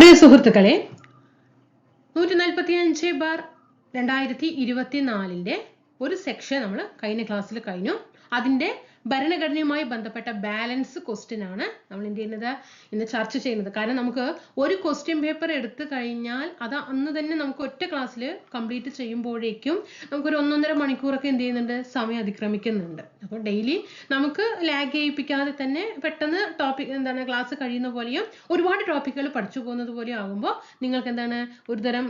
പ്രിയ സുഹൃത്തുക്കളെ, 145/2024 ഒരു സെക്ഷൻ നമ്മൾ കഴിഞ്ഞ ക്ലാസ്സിൽ കഴിഞ്ഞു. അതിന്റെ ഭരണഘടനയുമായി ബന്ധപ്പെട്ട ബാലൻസ് ക്വസ്റ്റ്യൻ ആണ് നമ്മൾ എന്ത് ചെയ്യുന്നത്, ഇന്ന് ചർച്ച ചെയ്യുന്നത്. കാരണം നമുക്ക് ഒരു ക്വസ്റ്റ്യൻ പേപ്പർ എടുത്തു കഴിഞ്ഞാൽ അത് അന്ന് തന്നെ നമുക്ക് ഒറ്റ ക്ലാസ്സിൽ കംപ്ലീറ്റ് ചെയ്യുമ്പോഴേക്കും നമുക്കൊരു 1.5 മണിക്കൂറൊക്കെ എന്ത് ചെയ്യുന്നുണ്ട്, സമയം അതിക്രമിക്കുന്നുണ്ട്. അപ്പോൾ ഡെയിലി നമുക്ക് ലാഗ് ചെയ്യിപ്പിക്കാതെ തന്നെ പെട്ടെന്ന് ക്ലാസ് കഴിയുന്ന പോലെയും ഒരുപാട് ടോപ്പിക്കുകൾ പഠിച്ചു പോകുന്നത് പോലെയും ആകുമ്പോൾ നിങ്ങൾക്ക് എന്താണ് ഒരുതരം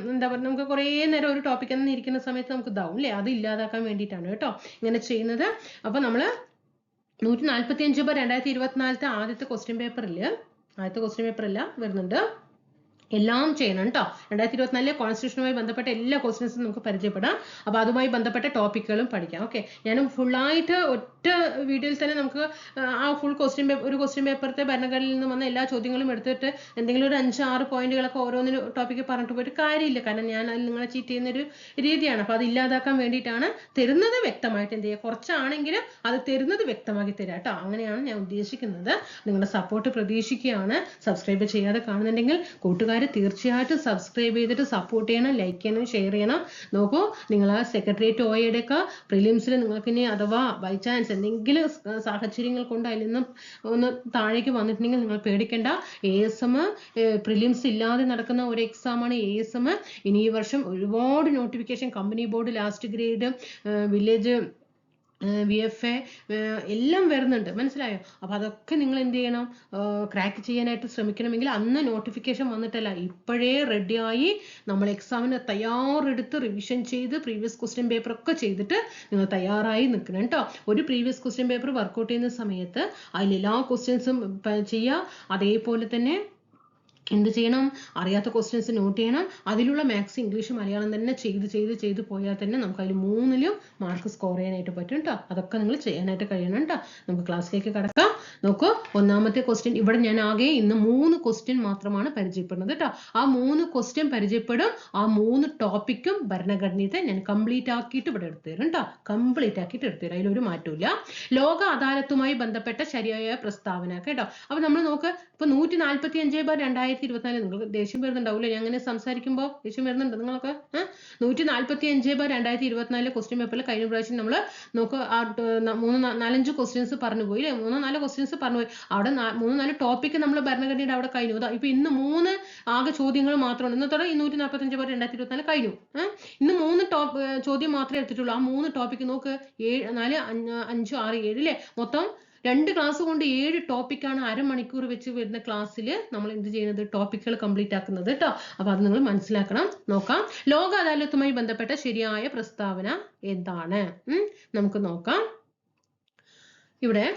നമുക്ക് കുറേ നേരം ഒരു ടോപ്പിക് തന്നെ ഇരിക്കുന്ന സമയത്ത് നമുക്ക് ഇതാവും അല്ലേ, അത് ഇല്ലാതാക്കാൻ വേണ്ടിയിട്ടാണ് കേട്ടോ ഇങ്ങനെ ചെയ്യുന്നത്. അപ്പോൾ നമ്മൾ 145/2024 ആദ്യത്തെ ക്വസ്റ്റ്യൻ പേപ്പറില്ല വരുന്നുണ്ട്. എല്ലാം ചെയ്യണം കേട്ടോ. 2024 കോൺസ്റ്റിറ്റ്യൂഷനുമായി ബന്ധപ്പെട്ട എല്ലാ ക്വസ്റ്റ്യൻസും നമുക്ക് പരിചയപ്പെടാം. അപ്പോൾ അതുമായി ബന്ധപ്പെട്ട ടോപ്പിക്കുകളും പഠിക്കാം. ഓക്കെ, ഞാൻ ഫുള്ളായിട്ട് ഒറ്റ വീഡിയോയിൽ തന്നെ നമുക്ക് ആ ഫുൾ ഒരു ക്വസ്റ്റ്യൻ പേപ്പറത്തെ ഭരണഘടനയിൽ നിന്ന് വന്ന എല്ലാ ചോദ്യങ്ങളും എടുത്തിട്ട് എന്തെങ്കിലും ഒരു 5-6 പോയിന്റുകളൊക്കെ ഓരോന്നിന് ടോപ്പിക്ക് പറഞ്ഞിട്ട് പോയിട്ട് കാര്യമില്ല. കാരണം ഞാൻ അതിൽ നിങ്ങളെ ചീറ്റ് ചെയ്യുന്നൊരു രീതിയാണ്. അപ്പോൾ അത് ഇല്ലാതാക്കാൻ വേണ്ടിയിട്ടാണ് തരുന്നത് വ്യക്തമായിട്ട് എന്ത് ചെയ്യുക, കുറച്ചാണെങ്കിലും അത് തരുന്നത് വ്യക്തമാക്കി തരാം കേട്ടോ. അങ്ങനെയാണ് ഞാൻ ഉദ്ദേശിക്കുന്നത്. നിങ്ങളുടെ സപ്പോർട്ട് പ്രതീക്ഷിക്കുകയാണ്. സബ്സ്ക്രൈബ് ചെയ്യാതെ കാണുന്നുണ്ടെങ്കിൽ കൂട്ടുകാർ തീർച്ചയായിട്ടും സബ്സ്ക്രൈബ് ചെയ്തിട്ട് സപ്പോർട്ട് ചെയ്യണം, ലൈക്ക് ചെയ്യണം, ഷെയർ ചെയ്യണം. നോക്കൂ, നിങ്ങൾ ആ സെക്രട്ടേറിയറ്റ് OAയുടെ ഒക്കെ പ്രിലിംസിൽ നിങ്ങൾക്ക് ഇനി അഥവാ ബൈ ചാൻസ് എന്തെങ്കിലും സാഹചര്യങ്ങൾ കൊണ്ട് അതിൽ നിന്ന് ഒന്ന് താഴേക്ക് വന്നിട്ടുണ്ടെങ്കിൽ നിങ്ങൾ പേടിക്കേണ്ട. ASM പ്രിലിംസ് ഇല്ലാതെ നടക്കുന്ന ഒരു എക്സാമാണ് ASM. ഇനി ഈ വർഷം ഒരുപാട് notification, company board, last grade, village VFA എല്ലാം വരുന്നുണ്ട്, മനസ്സിലായോ? അപ്പോൾ അതൊക്കെ നിങ്ങൾ എന്ത് ചെയ്യണം, ക്രാക്ക് ചെയ്യാനായിട്ട് ശ്രമിക്കണമെങ്കിൽ അന്ന് നോട്ടിഫിക്കേഷൻ വന്നിട്ടല്ല, ഇപ്പോഴേ റെഡിയായി നമ്മൾ എക്സാമിന് തയ്യാറെടുത്ത് റിവിഷൻ ചെയ്ത് പ്രീവിയസ് ക്വസ്റ്റ്യൻ പേപ്പർ ഒക്കെ ചെയ്തിട്ട് നിങ്ങൾ തയ്യാറായി നിൽക്കണം കേട്ടോ. ഒരു പ്രീവിയസ് ക്വസ്റ്റ്യൻ പേപ്പർ വർക്കൗട്ട് ചെയ്യുന്ന സമയത്ത് അതിലെല്ലാ ക്വസ്റ്റ്യൻസും ചെയ്യുക. അതേപോലെ തന്നെ എന്ത് ചെയ്യണം, അറിയാത്ത ക്വസ്റ്റ്യൻസ് നോട്ട് ചെയ്യണം. അതിലുള്ള മാത്സ്, ഇംഗ്ലീഷ്, മലയാളം തന്നെ ചെയ്ത് പോയാൽ തന്നെ നമുക്ക് അതിൽ 3ലും മാർക്ക് സ്കോർ ചെയ്യാനായിട്ട് പറ്റും കേട്ടോ. അതൊക്കെ നിങ്ങൾ ചെയ്യാനായിട്ട് കഴിയണം കേട്ടോ. നമുക്ക് ക്ലാസ്സിലേക്ക് കടക്കാം. നോക്കൂ, ഒന്നാമത്തെ ക്വസ്റ്റ്യൻ ഇവിടെ ഞാൻ ആകെ ഇന്ന് 3 ക്വസ്റ്റ്യൻ മാത്രമാണ് പരിചയപ്പെടുന്നത് കേട്ടോ. ആ 3 ക്വസ്റ്റ്യൻ പരിചയപ്പെടും. ആ 3 ടോപ്പിക്കും ഭരണഘടനത്തെ ഞാൻ കംപ്ലീറ്റ് ആക്കിയിട്ട് ഇവിടെ എടുത്തുതരും കേട്ടോ. കംപ്ലീറ്റ് ആക്കിയിട്ട് എടുത്തുതരും, അതിലൊരു മാറ്റമില്ല. ലോക അദാലത്തുമായി ബന്ധപ്പെട്ട ശരിയായ പ്രസ്താവന കേട്ടോ. അപ്പൊ നമ്മൾ നോക്ക്, ഇപ്പൊ 145/2024 നിങ്ങൾക്ക് ദേഷ്യം വരുന്നുണ്ടാവില്ലേ ഞാൻ അങ്ങനെ സംസാരിക്കുമ്പോൾ? ദേഷ്യം വരുന്നുണ്ട് നിങ്ങളൊക്കെ? 145/2024 ക്വസ്റ്റ്യൻ പേപ്പറിൽ കഴിഞ്ഞ പ്രാവശ്യം നമ്മൾ നോക്കുക 3-4 ക്വസ്റ്റ്യൻസ് പറഞ്ഞു പോയി അല്ലേ, 3-4 ക്വസ്റ്റ്യൻസ് പറഞ്ഞു പോയി. അവിടെ 3-4 ടോപ്പിക്ക് നമ്മൾ ഭരണഘടനയുടെ അവിടെ കഴിഞ്ഞു. ഇപ്പൊ ഇന്ന് 3 ആകെ ചോദ്യങ്ങൾ മാത്രമാണ്. ഇന്നത്തോടെ 145/2024 കഴിഞ്ഞു. ഇന്ന് 3 ചോദ്യം മാത്രമേ എടുത്തിട്ടുള്ളൂ. ആ 3 ടോപ്പിക്ക് നോക്ക്, 4, 5, 6, 7 അല്ലേ, മൊത്തം 2 ക്ലാസ് കൊണ്ട് 7 ടോപ്പിക്കാണ് അരമണിക്കൂർ വെച്ച് വരുന്ന ക്ലാസ്സിൽ നമ്മൾ എന്ത് ചെയ്യുന്നത്, ടോപ്പിക്കുകൾ കംപ്ലീറ്റ് ആക്കുന്നത് കേട്ടോ. അപ്പൊ അത് നിങ്ങൾ മനസ്സിലാക്കണം. നോക്കാം, ലോക അദാലത്തുമായി ബന്ധപ്പെട്ട ശരിയായ പ്രസ്താവന എന്താണ് നമുക്ക് നോക്കാം. ഇവിടെ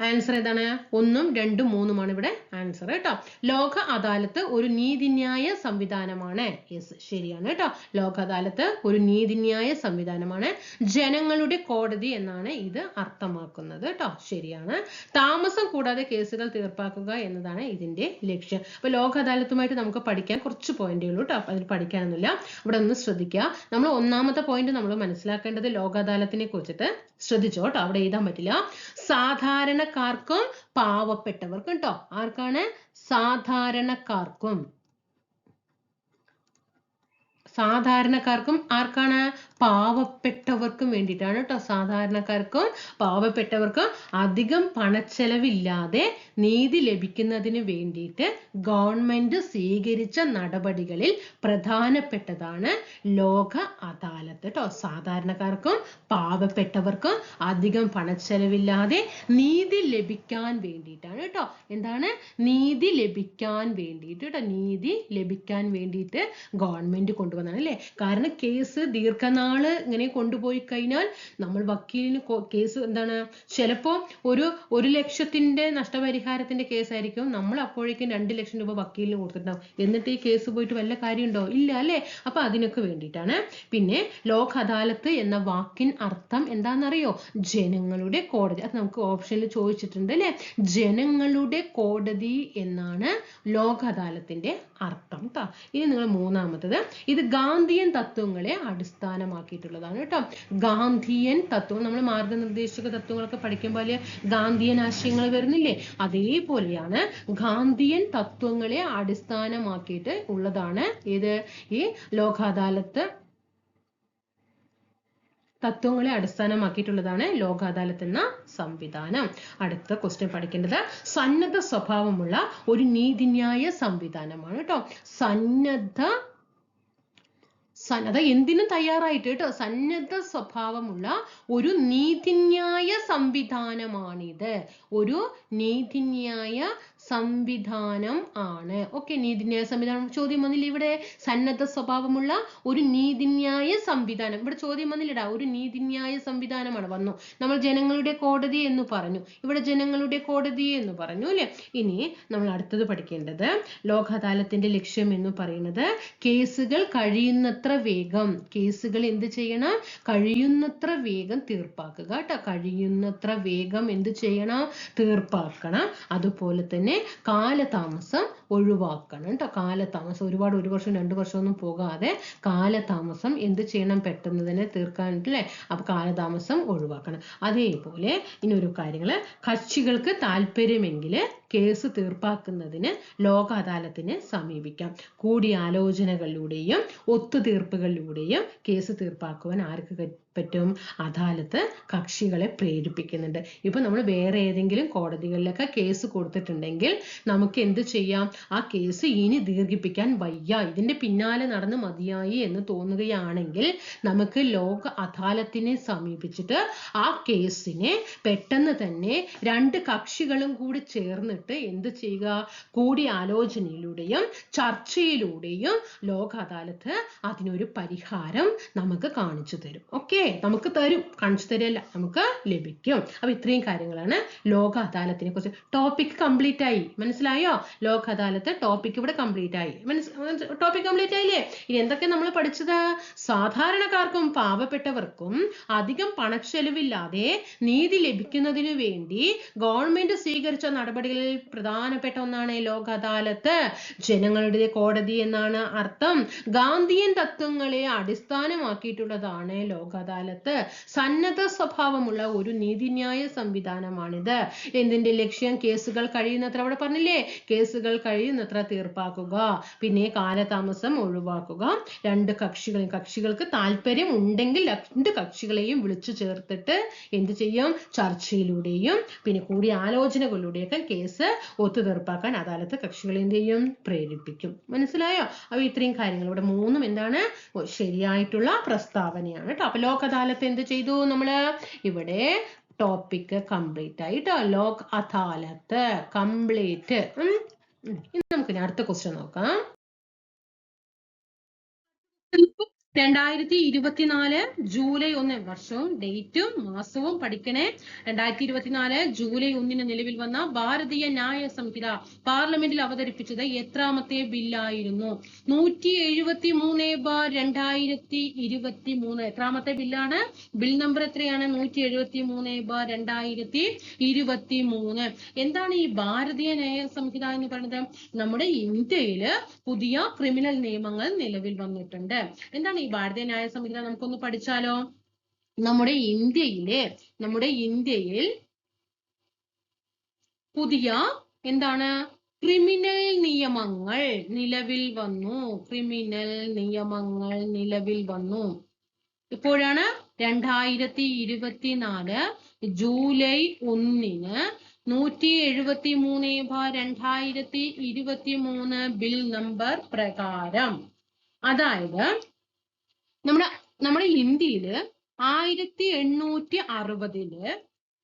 ആൻസർ ഏതാണ്? 1, 2, 3 ഇവിടെ ആൻസർ കേട്ടോ. ലോക അദാലത്ത് ഒരു നീതിന്യായ സംവിധാനമാണ്. യെസ്, ശരിയാണ് കേട്ടോ. ലോക അദാലത്ത് ഒരു നീതിന്യായ സംവിധാനമാണ്. ജനങ്ങളുടെ കോടതി എന്നാണ് ഇത് അർത്ഥമാക്കുന്നത് കേട്ടോ. ശരിയാണ്. താമസം കൂടാതെ കേസുകൾ തീർപ്പാക്കുക എന്നതാണ് ഇതിന്റെ ലക്ഷ്യം. അപ്പൊ ലോക അദാലത്തുമായിട്ട് നമുക്ക് പഠിക്കാൻ കുറച്ച് പോയിന്റേ ഉള്ളൂ കേട്ടോ. അതിൽ പഠിക്കാനൊന്നുമില്ല. ഇവിടെ ഒന്ന് ശ്രദ്ധിക്കുക. നമ്മൾ ഒന്നാമത്തെ പോയിന്റ് നമ്മൾ മനസ്സിലാക്കേണ്ടത് ലോക അദാലത്തിനെ കുറിച്ചിട്ട് ശ്രദ്ധിച്ചോ കേട്ടോ. അവിടെ എഴുതാൻ പറ്റില്ല. സാധാരണക്കാർക്കും പാവപ്പെട്ടവർക്കും കേട്ടോ. ആർക്കാണ്? സാധാരണക്കാർക്കും. സാധാരണക്കാർക്കും ആർക്കാണ്? പാവപ്പെട്ടവർക്കും വേണ്ടിയിട്ടാണ് കേട്ടോ. സാധാരണക്കാർക്കും പാവപ്പെട്ടവർക്കും അധികം പണച്ചെലവില്ലാതെ നീതി ലഭിക്കുന്നതിന് വേണ്ടിയിട്ട് ഗവൺമെന്റ് സ്വീകരിച്ച നടപടികളിൽ പ്രധാനപ്പെട്ടതാണ് ലോക അദാലത്ത് കേട്ടോ. സാധാരണക്കാർക്കും പാവപ്പെട്ടവർക്കും അധികം പണച്ചെലവില്ലാതെ നീതി ലഭിക്കാൻ വേണ്ടിയിട്ടാണ് കേട്ടോ. എന്താണ്? നീതി ലഭിക്കാൻ വേണ്ടിയിട്ട് കേട്ടോ. നീതി ലഭിക്കാൻ വേണ്ടിയിട്ട് ഗവൺമെന്റ് കൊണ്ടുവന്നതാണ് അല്ലേ. കാരണം കേസ് ദീർഘനാള് ഇങ്ങനെ കൊണ്ടുപോയി കഴിഞ്ഞാൽ നമ്മൾ വക്കീലിന് കേസ് എന്താണ്, ചിലപ്പോ 1 ലക്ഷത്തിന്റെ നഷ്ടപരിഹാരത്തിന്റെ കേസായിരിക്കും, നമ്മൾ അപ്പോഴേക്കും 2 ലക്ഷം രൂപ വക്കീലിന് കൊടുത്തിട്ടുണ്ടാവും. എന്നിട്ട് ഈ കേസ് പോയിട്ട് വല്ല കാര്യമുണ്ടോ? ഇല്ല അല്ലേ. അപ്പൊ അതിനൊക്കെ വേണ്ടിയിട്ടാണ്. പിന്നെ ലോക അദാലത്ത് എന്ന വാക്കിൻ അർത്ഥം എന്താണെന്നറിയോ? ജനങ്ങളുടെ കോടതി. അത് നമുക്ക് ഓപ്ഷനിൽ ചോദിച്ചിട്ടുണ്ട് അല്ലെ. ജനങ്ങളുടെ കോടതി എന്നാണ് ലോക അദാലത്തിന്റെ അർത്ഥം കേട്ടോ. ഇനി നിങ്ങൾ മൂന്നാമത്തത്, ഇത് ഗാന്ധിയൻ തത്വങ്ങളെ അടിസ്ഥാനമാക്കിയിട്ടുള്ളതാണ് കേട്ടോ. ഗാന്ധിയൻ തത്വം നമ്മൾ മാർഗനിർദ്ദേശക തത്വങ്ങളൊക്കെ പഠിക്കുമ്പോൾ ഗാന്ധിയൻ ആശയങ്ങൾ വരുന്നില്ലേ, അതേപോലെയാണ് ഗാന്ധിയൻ തത്വങ്ങളെ അടിസ്ഥാനമാക്കിയിട്ട് ഉള്ളതാണ് ഏത് ഈ ലോക് അദാലത്ത്. തത്വങ്ങളെ അടിസ്ഥാനമാക്കിയിട്ടുള്ളതാണ് ലോക് അദാലത്ത് എന്ന സംവിധാനം. അടുത്ത ക്വസ്റ്റ്യൻ പഠിക്കേണ്ടത് സന്നദ്ധ സ്വഭാവമുള്ള ഒരു നീതിന്യായ സംവിധാനമാണ് കേട്ടോ. അത് എന്തിനും തയ്യാറായിട്ട് കേട്ടോ. സന്നദ്ധ സ്വഭാവമുള്ള ഒരു നീതിന്യായ സംവിധാനമാണിത്. ഒരു നീതിന്യായ സംവിധാനം ആണ്. ഓക്കെ, നീതിന്യായ സംവിധാനം ചോദ്യം വന്നില്ല ഇവിടെ. സന്നദ്ധ സ്വഭാവമുള്ള ഒരു നീതിന്യായ സംവിധാനം, ഇവിടെ ചോദ്യം വന്നില്ലടാ. ഒരു നീതിന്യായ സംവിധാനമാണ് വന്നു. നമ്മൾ ജനങ്ങളുടെ കോടതി എന്ന് പറഞ്ഞു, ഇവിടെ ജനങ്ങളുടെ കോടതി എന്ന് പറഞ്ഞു അല്ലെ. ഇനി നമ്മൾ അടുത്തത് പഠിക്കേണ്ടത് ലോക് അദാലത്തിന്റെ ലക്ഷ്യം എന്ന് പറയുന്നത് കേസുകൾ കഴിയുന്നത്ര വേഗം, കേസുകൾ എന്ത് ചെയ്യണം, കഴിയുന്നത്ര വേഗം തീർപ്പാക്കുക കേട്ടോ. കഴിയുന്നത്ര വേഗം എന്ത് ചെയ്യണം, തീർപ്പാക്കണം. അതുപോലെ തന്നെ കാലതാമസം ഒഴിവാക്കണം കേട്ടോ. കാലതാമസം ഒരുപാട് 1 വർഷം 2 വർഷം ഒന്നും പോകാതെ കാലതാമസം എന്ത് ചെയ്യണം, പെട്ടെന്ന് തന്നെ തീർക്കാൻ അല്ലേ. അപ്പൊ കാലതാമസം ഒഴിവാക്കണം. അതേപോലെ ഇനി ഒരു കാര്യങ്ങള്, കക്ഷികൾക്ക് താല്പര്യമെങ്കിൽ കേസ് തീർപ്പാക്കുന്നതിന് ലോക് അദാലത്തിനെ സമീപിക്കാം. കൂടിയാലോചനകളിലൂടെയും ഒത്തുതീർപ്പുകളിലൂടെയും കേസ് തീർപ്പാക്കുവാൻ ആർക്ക് പറ്റും, അദാലത്ത് കക്ഷികളെ പ്രേരിപ്പിക്കുന്നുണ്ട്. ഇപ്പൊ നമ്മൾ വേറെ ഏതെങ്കിലും കോടതികളിലൊക്കെ കേസ് കൊടുത്തിട്ടുണ്ടെങ്കിൽ നമുക്ക് എന്ത് ചെയ്യാം, ആ കേസ് ഇനി ദീർഘിപ്പിക്കാൻ വയ്യ, ഇതിന്റെ പിന്നാലെ നടന്ന് മതിയായി എന്ന് തോന്നുകയാണെങ്കിൽ നമുക്ക് ലോക് അദാലത്തിനെ സമീപിച്ചിട്ട് ആ കേസിനെ പെട്ടെന്ന് തന്നെ 2 കക്ഷികളും കൂടി ചേർന്നിട്ട് എന്ത് ചെയ്യുക, കൂടിയാലോചനയിലൂടെയും ചർച്ചയിലൂടെയും ലോക് അദാലത്ത് അതിനൊരു പരിഹാരം നമുക്ക് കാണിച്ചു തരും. ഓക്കെ, നമുക്ക് തരും, കാണിച്ചു തരില്ല, നമുക്ക് ലഭിക്കും. അപ്പൊ ഇത്രയും കാര്യങ്ങളാണ് ലോക് അദാലത്തിനെ കുറിച്ച്. ടോപ്പിക് കംപ്ലീറ്റ് ആയി, മനസ്സിലായോ? ലോക് അദാലത്ത് ടോപ്പിക് ഇവിടെ കംപ്ലീറ്റ് ആയി. ടോപ്പിക് കംപ്ലീറ്റ് ആയില്ലേ? ഇനി എന്തൊക്കെ നമ്മൾ പഠിച്ചത്? സാധാരണക്കാർക്കും പാവപ്പെട്ടവർക്കും അധികം പണച്ചെലവില്ലാതെ നീതി ലഭിക്കുന്നതിനു വേണ്ടി ഗവൺമെന്റ് സ്വീകരിച്ച നടപടികളിൽ പ്രധാനപ്പെട്ട ഒന്നാണ് ലോക് അദാലത്ത്. ജനങ്ങളുടെ കോടതി എന്നാണ് അർത്ഥം. ഗാന്ധിയൻ തത്വങ്ങളെ അടിസ്ഥാനമാക്കിയിട്ടുള്ളതാണ് ലോക് അദാലത്ത്. സന്നദ്ധ സ്വഭാവമുള്ള ഒരു നീതിന്യായ സംവിധാനമാണിത്. എന്തിന്റെ ലക്ഷ്യം? കേസുകൾ കഴിയുന്നത്ര, അവിടെ പറഞ്ഞില്ലേ, കേസുകൾ കഴിയുന്നത്ര തീർപ്പാക്കുക, പിന്നെ കാലതാമസം ഒഴിവാക്കുക. 2 കക്ഷികൾക്ക് താല്പര്യം ഉണ്ടെങ്കിൽ 2 കക്ഷികളെയും വിളിച്ചു ചേർത്തിട്ട് എന്ത് ചെയ്യും, ചർച്ചയിലൂടെയും പിന്നെ കൂടിയാലോചനകളിലൂടെയൊക്കെ കേസ് ഒത്തുതീർപ്പാക്കാൻ അദാലത്ത് കക്ഷികളെ എന്ത് ചെയ്യും, പ്രേരിപ്പിക്കും. മനസ്സിലായോ? അപ്പൊ ഇത്രയും കാര്യങ്ങൾ ഇവിടെ 3 എന്താണ്, ശരിയായിട്ടുള്ള പ്രസ്താവനയാണ് കേട്ടോ. അപ്പൊ ലോക് അദാലത്ത് എന്ത് ചെയ്തു, നമ്മള് ഇവിടെ ടോപ്പിക് കംപ്ലീറ്റ് ആയിട്ടോ. ലോക് അദാലത്ത് കംപ്ലീറ്റ്. ഇനി നമുക്ക് അടുത്ത ക്വസ്റ്റ്യൻ നോക്കാം. 2024 ജൂലൈ 1 വർഷവും ഡേറ്റും മാസവും പഠിക്കണേ. 2024 ജൂലൈ 1 നിലവിൽ വന്ന ഭാരതീയ ന്യായ സംഹിത പാർലമെന്റിൽ അവതരിപ്പിച്ചത് എത്രാമത്തെ ബില്ലായിരുന്നു? 173/2023. എത്രാമത്തെ ബില്ലാണ്? ബിൽ നമ്പർ എത്രയാണ്? 173/2023. എന്താണ് ഈ ഭാരതീയ ന്യായ സംഹിത എന്ന് പറയുന്നത്? നമ്മുടെ ഇന്ത്യയില് പുതിയ ക്രിമിനൽ നിയമങ്ങൾ നിലവിൽ വന്നിട്ടുണ്ട്. എന്താണ് ഈ ഭാരതീയ ന്യായ സംഹിത? നമുക്കൊന്ന് പഠിച്ചാലോ. നമ്മുടെ ഇന്ത്യയിൽ പുതിയ എന്താണ്, ക്രിമിനൽ നിയമങ്ങൾ നിലവിൽ വന്നു. ക്രിമിനൽ നിയമങ്ങൾ നിലവിൽ വന്നു. ഇപ്പോഴാണ് 2024 ജൂലൈ 1 173/2023 ബിൽ നമ്പർ പ്രകാരം, അതായത് നമ്മുടെ ഇന്ത്യയില് 1860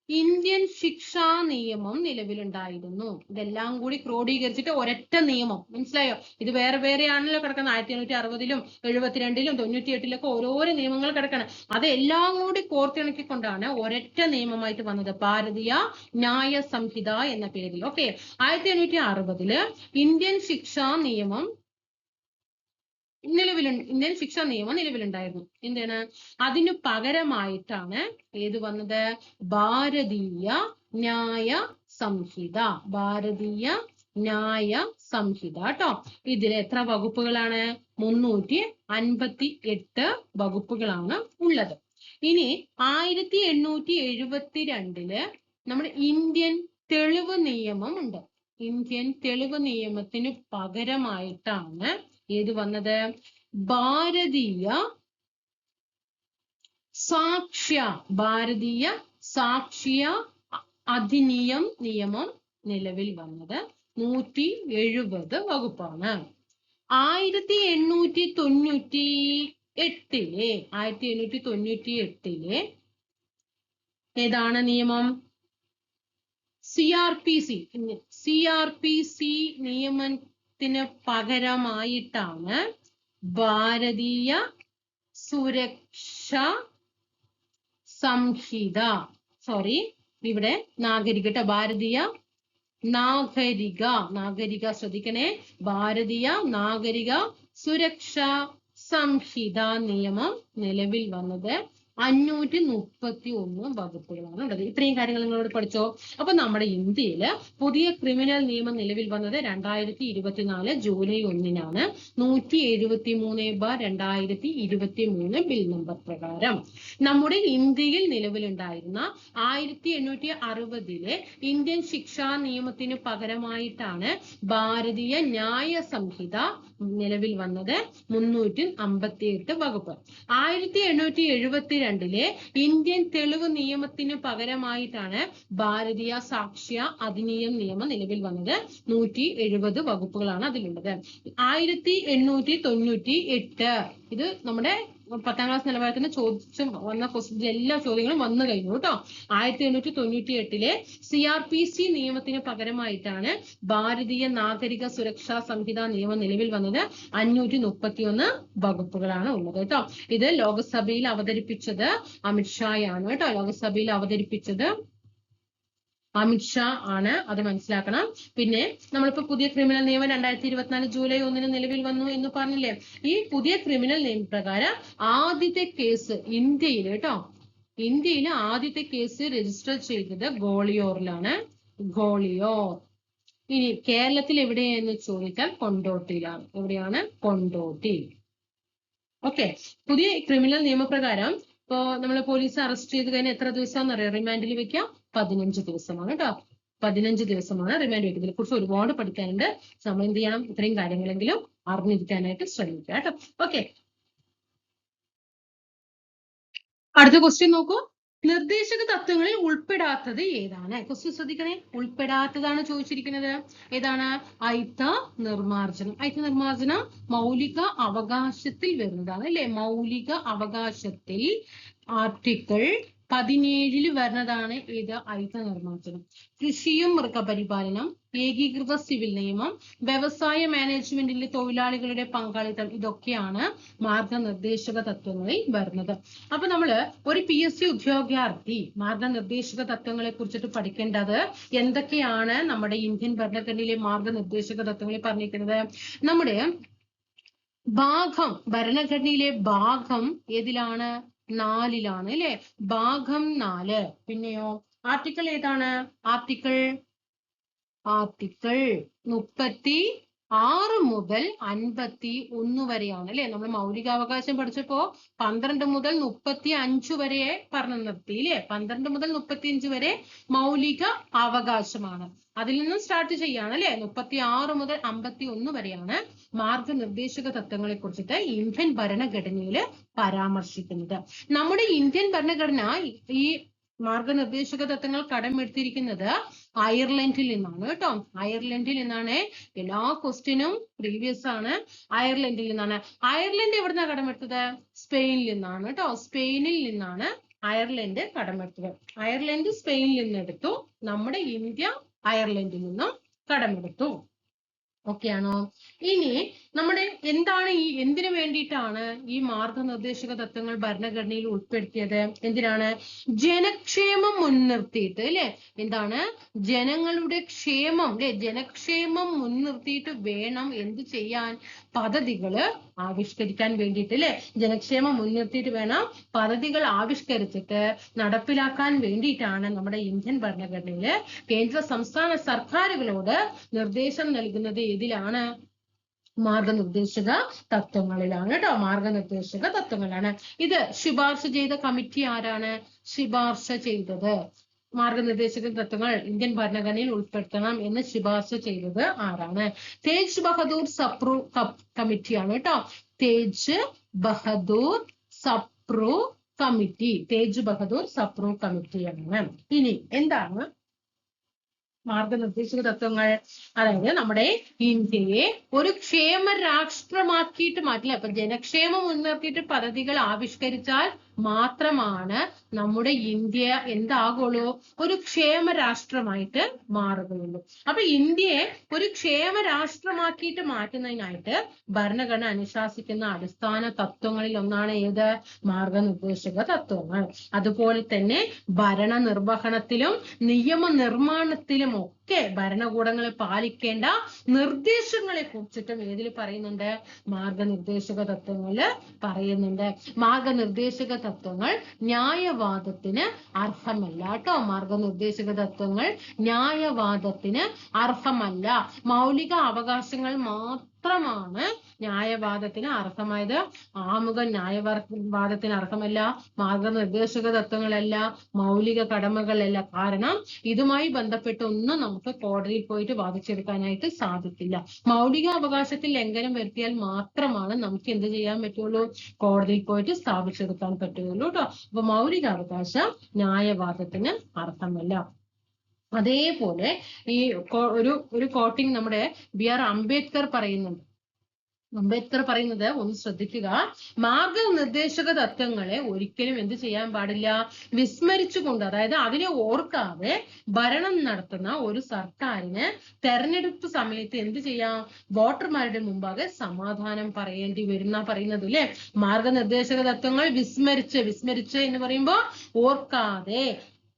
ഇന്ത്യൻ ശിക്ഷാ നിയമം നിലവിലുണ്ടായിരുന്നു. ഇതെല്ലാം കൂടി ക്രോഡീകരിച്ചിട്ട് ഒരൊറ്റ നിയമം, മനസ്സിലായോ? ഇത് വേറെ വേറെയാണല്ലോ കിടക്കുന്നത്. 1860-ലും 72-ലും 98-ലൊക്കെ ഓരോരോ നിയമങ്ങൾ കിടക്കണം. അതെല്ലാം കൂടി കോർത്തിണക്കിക്കൊണ്ടാണ് ഒരൊറ്റ നിയമമായിട്ട് വന്നത്, ഭാരതീയ ന്യായ സംഹിത എന്ന പേരിൽ. ഓക്കെ, 1860 ഇന്ത്യൻ ശിക്ഷാ നിയമം നിലവിലുണ്ടായിരുന്നു. എന്താണ്? അതിനു പകരമായിട്ടാണ് ഏത് വന്നത്? ഭാരതീയ ന്യായ സംഹിത. ഭാരതീയ ന്യായ സംഹിത കേട്ടോ. ഇതിൽ എത്ര വകുപ്പുകളാണ്? 358 വകുപ്പുകളാണ് ഉള്ളത്. ഇനി 1872 നമ്മുടെ ഇന്ത്യൻ തെളിവ് നിയമം ഉണ്ട്. ഇന്ത്യൻ തെളിവ് നിയമത്തിന് പകരമായിട്ടാണ് ഏത് വന്നത്? ഭാരതീയ സാക്ഷ്യ നിയമം നിലവിൽ വന്നത്. 170 വകുപ്പാണ്. 1898 ഏതാണ് നിയമം? CRPC നിയമത്തിന് പകരമായിട്ടാണ് ഭാരതീയ സുരക്ഷാ സംഹിത. ഇവിടെ നാഗരിക, ഭാരതീയ നാഗരിക ശ്രദ്ധിക്കണേ. ഭാരതീയ നാഗരിക സുരക്ഷാ സംഹിത നിയമം നിലവിൽ വന്നത് 531 വകുപ്പുകളാണ് ഉള്ളത്. ഇത്രയും കാര്യങ്ങൾ നിങ്ങളോട് പഠിച്ചോ. അപ്പൊ നമ്മുടെ ഇന്ത്യയിൽ പുതിയ ക്രിമിനൽ നിയമം നിലവിൽ വന്നത് 2024 ജൂലൈ 1 173/2023 ബിൽ നമ്പർ പ്രകാരം. നമ്മുടെ ഇന്ത്യയിൽ നിലവിലുണ്ടായിരുന്ന 1860 ഇന്ത്യൻ ശിക്ഷാ നിയമത്തിന് പകരമായിട്ടാണ് ഭാരതീയ ന്യായ സംഹിത നിലവിൽ വന്നത്. 358 വകുപ്പ്. 1872 ഇന്ത്യൻ തെളിവ് നിയമത്തിന് പകരമായിട്ടാണ് ഭാരതീയ സാക്ഷ്യ അധിനിയം നിയമം നിലവിൽ വന്നത്. 170 വകുപ്പുകളാണ് അതിലുള്ളത്. 1898 ഇത് നമ്മുടെ 10ാം ക്ലാസ് നിലവാരത്തിന് ചോദിച്ചു വന്ന ക്വസ്റ്റ്യൻ എല്ലാ ചോദ്യങ്ങളും വന്നു കഴിഞ്ഞു കേട്ടോ. 1898 CRPC നിയമത്തിന് പകരമായിട്ടാണ് ഭാരതീയ നാഗരിക സുരക്ഷാ സംഹിത നിയമം നിലവിൽ വന്നത്. 531 വകുപ്പുകളാണ് ഉള്ളത് കേട്ടോ. ഇത് ലോകസഭയിൽ അവതരിപ്പിച്ചത് അമിത്ഷായാണ് കേട്ടോ. ലോകസഭയിൽ അവതരിപ്പിച്ചത് അമിത്ഷാ ആണ്, അത് മനസ്സിലാക്കണം. പിന്നെ നമ്മളിപ്പോ പുതിയ ക്രിമിനൽ നിയമം 2024 ജൂലൈ 1 നിലവിൽ വന്നു എന്ന് പറഞ്ഞില്ലേ. ഈ പുതിയ ക്രിമിനൽ നിയമപ്രകാരം ആദ്യത്തെ കേസ് ഇന്ത്യയിൽ കേട്ടോ, ഇന്ത്യയിൽ ആദ്യത്തെ കേസ് രജിസ്റ്റർ ചെയ്തത് ഗോളിയോറിലാണ്. ഗോളിയോർ. ഇനി കേരളത്തിൽ എവിടെയെന്ന് ചോദിച്ചാൽ കൊണ്ടോട്ടിയിലാണ്. എവിടെയാണ്? കൊണ്ടോട്ടി. ഓക്കെ. പുതിയ ക്രിമിനൽ നിയമപ്രകാരം ഇപ്പോ നമ്മള് പോലീസ് അറസ്റ്റ് ചെയ്ത് കഴിഞ്ഞാൽ എത്ര ദിവസം അറിയാം റിമാൻഡിൽ വെക്കാം? 15 ദിവസമാണ് കേട്ടോ. 15 ദിവസമാണ് റിമാൻഡ് വെക്കുന്നത്. ഇതിനെ കുറിച്ച് ഒരുപാട് പഠിക്കാനുണ്ട്. നമ്മൾ എന്ത് ചെയ്യണം? ഇത്രയും കാര്യങ്ങളെങ്കിലും അറിഞ്ഞിരിക്കാനായിട്ട് ശ്രമിക്കുക കേട്ടോ. ഓക്കെ, അടുത്ത ക്വസ്റ്റ്യൻ നോക്കൂ. നിർദ്ദേശക തത്വങ്ങളിൽ ഉൾപ്പെടാത്തത് ഏതാണ്? ക്വസ്റ്റ്യൻ ശ്രദ്ധിക്കണേ. ഉൾപ്പെടാത്തതാണ് ചോദിച്ചിരിക്കുന്നത്. ഏതാണ്? അയിത്ത നിർമാർജനം. അയിത്ത നിർമാർജനം മൗലിക അവകാശത്തിൽ വരുന്നതാണ് അല്ലെ. മൗലിക അവകാശത്തിൽ ആർട്ടിക്കിൾ 17 വരുന്നതാണ് ഇത് അയിത്ത നിർമാർജനം. കൃഷിയും മൃഗപരിപാലനം, ഏകീകൃത സിവിൽ നിയമം, വ്യവസായ മാനേജ്മെന്റിലെ തൊഴിലാളികളുടെ പങ്കാളിത്തം, ഇതൊക്കെയാണ് മാർഗനിർദ്ദേശക തത്വങ്ങളിൽ വരുന്നത്. അപ്പൊ നമ്മള് ഒരു PSC ഉദ്യോഗാർത്ഥി മാർഗനിർദ്ദേശക തത്വങ്ങളെ കുറിച്ചിട്ട് പഠിക്കേണ്ടത് എന്തൊക്കെയാണ്? നമ്മുടെ ഇന്ത്യൻ ഭരണഘടനയിലെ മാർഗനിർദ്ദേശക തത്വങ്ങളിൽ പറഞ്ഞിരിക്കുന്നത് നമ്മുടെ ഭരണഘടനയിലെ ഭാഗം ഏതിലാണ്? 4ലാണ് അല്ലെ. ഭാഗം 4. പിന്നെയോ ആർട്ടിക്കിൾ ഏതാണ്? ആർട്ടിക്കിൾ 36 മുതൽ 51 വരെയാണ് അല്ലെ. നമ്മൾ മൗലികാവകാശം പഠിച്ചപ്പോ 12 മുതൽ 35 വരെ പറഞ്ഞു നിർത്തി അല്ലെ. 12 മുതൽ 35 വരെ മൗലിക അവകാശമാണ്. അതിൽ നിന്നും സ്റ്റാർട്ട് ചെയ്യാണ് അല്ലെ. 36 മുതൽ 51 വരെയാണ് മാർഗനിർദ്ദേശക തത്വങ്ങളെ കുറിച്ചിട്ട് ഇന്ത്യൻ ഭരണഘടനയിൽ പരാമർശിക്കുന്നത്. നമ്മുടെ ഇന്ത്യൻ ഭരണഘടന ഈ മാർഗനിർദ്ദേശക തത്വങ്ങൾ കടമെടുത്തിരിക്കുന്നത് അയർലൻഡിൽ നിന്നാണ് കേട്ടോ. അയർലൻഡിൽ നിന്നാണ്. എല്ലാ ക്വസ്റ്റ്യനും പ്രീവിയസ് ആണ്. അയർലൻഡിൽ നിന്നാണ്. അയർലൻഡ് എവിടുന്നാ കടമെടുത്തത്? സ്പെയിനിൽ നിന്നാണ് കേട്ടോ. സ്പെയിനിൽ നിന്നാണ് അയർലൻഡ് കടമെടുത്തത്. അയർലൻഡ് സ്പെയിനിൽ നിന്നെടുത്തു. നമ്മുടെ ഇന്ത്യ അയർലൻഡിൽ നിന്നും കടമെടുത്തു. ഓക്കെ ആണോ? ഇനി നമ്മുടെ എന്തിനു വേണ്ടിയിട്ടാണ് ഈ മാർഗനിർദ്ദേശക തത്വങ്ങൾ ഭരണഘടനയിൽ ഉൾപ്പെടുത്തിയത്? എന്തിനാണ്? ജനക്ഷേമം മുൻനിർത്തിയിട്ട് അല്ലെ. എന്താണ്? ജനങ്ങളുടെ ക്ഷേമം അല്ലെ. ജനക്ഷേമം മുൻനിർത്തിയിട്ട് വേണം എന്ത് ചെയ്യാൻ? പദ്ധതികള് ആവിഷ്കരിക്കാൻ വേണ്ടിയിട്ട് അല്ലെ, ജനക്ഷേമം മുൻനിർത്തിയിട്ട് വേണം പദ്ധതികൾ ആവിഷ്കരിച്ചിട്ട് നടപ്പിലാക്കാൻ വേണ്ടിയിട്ടാണ് നമ്മുടെ ഇന്ത്യൻ ഭരണഘടനയില് കേന്ദ്ര സംസ്ഥാന സർക്കാരുകളോട് നിർദ്ദേശം നൽകുന്നത്. ഏതിലാണ്? മാർഗനിർദ്ദേശക തത്വങ്ങളിലാണ് കേട്ടോ, മാർഗനിർദ്ദേശക തത്വങ്ങളാണ്. ഇത് ശുപാർശ ചെയ്ത കമ്മിറ്റി ആരാണ് ശുപാർശ ചെയ്തത്? മാർഗനിർദ്ദേശക തത്വങ്ങൾ ഇന്ത്യൻ ഭരണഘടനയിൽ ഉൾപ്പെടുത്തണം എന്ന് ശുപാർശ ചെയ്തത് ആരാണ്? തേജ് ബഹദൂർ സപ്രു കമ്മിറ്റിയാണ് കേട്ടോ. തേജ് ബഹദൂർ സപ്രു കമ്മിറ്റി, തേജ് ബഹദൂർ സപ്രു കമ്മിറ്റിയാണ്. ഇനി എന്താണ് മാർഗനിർദ്ദേശക തത്വങ്ങൾ? അതായത് നമ്മുടെ ഇന്ത്യയെ ഒരു ക്ഷേമ രാഷ്ട്രമാക്കിയിട്ട് മാറ്റില്ല. അപ്പൊ ജനക്ഷേമം മുൻനിർത്തിയിട്ട് പദ്ധതികൾ ആവിഷ്കരിച്ചാൽ മാത്രമാണ് നമ്മുടെ ഇന്ത്യ എന്താകുള്ളൂ? ഒരു ക്ഷേമ രാഷ്ട്രമായിട്ട് മാറുകയുള്ളൂ. അപ്പൊ ഇന്ത്യയെ ഒരു ക്ഷേമ രാഷ്ട്രമാക്കിയിട്ട് മാറ്റുന്നതിനായിട്ട് ഭരണഘടന അനുശാസിക്കുന്ന അടിസ്ഥാന തത്വങ്ങളിൽ ഒന്നാണ് ഏത്? മാർഗനിർദ്ദേശക തത്വങ്ങൾ. അതുപോലെ തന്നെ ഭരണ നിർവഹണത്തിലും നിയമനിർമ്മാണത്തിലും ഒക്കെ ഭരണകൂടങ്ങൾ പാലിക്കേണ്ട നിർദ്ദേശങ്ങളെ കുറിച്ചിട്ടും ഏതിൽ പറയുന്നുണ്ട്? മാർഗനിർദ്ദേശക തത്വങ്ങള് പറയുന്നുണ്ട്. മാർഗനിർദ്ദേശക തത്വങ്ങൾ ന്യായവാദത്തിന് അർഹമല്ല കേട്ടോ. മാർഗനിർദ്ദേശക തത്വങ്ങൾ ന്യായവാദത്തിന് അർഹമല്ല. മൗലിക അവകാശങ്ങൾ മാത്രമാണ് ന്യായവാദത്തിന് അർഹമായത്. ആമുഖ ന്യായവാദത്തിന് അർഹമല്ല. മാർഗനിർദ്ദേശക തത്വങ്ങളല്ല, മൗലിക കടമകളല്ല. കാരണം ഇതുമായി ബന്ധപ്പെട്ട് ഒന്നും നമുക്ക് കോടതിയിൽ പോയിട്ട് വാദിച്ചെടുക്കാനായിട്ട് സാധിക്കില്ല. മൗലിക അവകാശത്തിൽ ലംഘനം വരുത്തിയാൽ മാത്രമാണ് നമുക്ക് എന്ത് ചെയ്യാൻ പറ്റുള്ളൂ? കോടതിയിൽ പോയിട്ട് സ്ഥാപിച്ചെടുക്കാൻ പറ്റുള്ളൂ കേട്ടോ. അപ്പൊ മൗലിക അവകാശം ന്യായവാദത്തിന് അർഹമല്ല. അതേപോലെ ഈ ഒരു കോട്ടിങ് നമ്മുടെ BR അംബേദ്കർ പറയുന്നുണ്ട്. അംബേദ്കർ പറയുന്നത് ഒന്ന് ശ്രദ്ധിക്കുക. മാർഗനിർദ്ദേശക തത്വങ്ങളെ ഒരിക്കലും എന്ത് ചെയ്യാൻ പാടില്ല? വിസ്മരിച്ചുകൊണ്ട്, അതായത് അതിനെ ഓർക്കാതെ ഭരണം നടത്തുന്ന ഒരു സർക്കാരിന് തെരഞ്ഞെടുപ്പ് സമയത്ത് എന്ത് ചെയ്യാം? വോട്ടർമാരുടെ മുമ്പാകെ സമാധാനം പറയേണ്ടി വരുന്ന പറയുന്നത് അല്ലെ. മാർഗനിർദ്ദേശക തത്വങ്ങൾ വിസ്മരിച്ച് എന്ന് പറയുമ്പോ ഓർക്കാതെ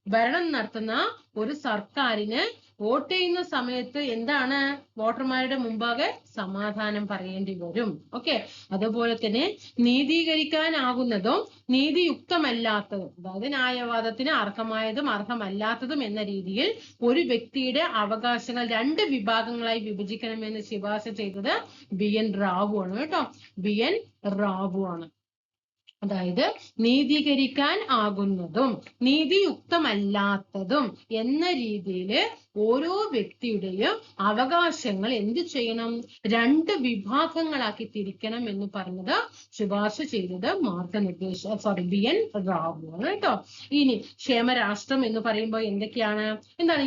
ഭരണം നടത്തുന്ന ഒരു സർക്കാരിന് വോട്ട് ചെയ്യുന്ന സമയത്ത് എന്താണ്? വോട്ടർമാരുടെ മുമ്പാകെ സമാധാനം പറയേണ്ടി വരും. ഓക്കെ. അതുപോലെ തന്നെ നീതീകരിക്കാനാകുന്നതും നീതിയുക്തമല്ലാത്തതും, അതായത് ന്യായവാദത്തിന് അർഹമായതും അർഹമല്ലാത്തതും എന്ന രീതിയിൽ ഒരു വ്യക്തിയുടെ അവകാശങ്ങൾ 2 വിഭാഗങ്ങളായി വിഭജിക്കണമെന്ന് ശുപാർശ ചെയ്തത് BN റാവു ആണ് കേട്ടോ. BN റാവു ആണ്. അതായത് നീതീകരിക്കാൻ ആകുന്നതും നീതിയുക്തമല്ലാത്തതും എന്ന രീതിയിൽ ഓരോ വ്യക്തിയുടെയും അവകാശങ്ങൾ എന്ത് ചെയ്യണം? 2 വിഭാഗങ്ങളാക്കി തിരിക്കണം എന്ന് പറഞ്ഞത് ശുപാർശ ചെയ്തത് BN റാവു ആണ് കേട്ടോ. ഇനി ക്ഷേമരാഷ്ട്രം എന്ന് പറയുമ്പോൾ എന്താണ്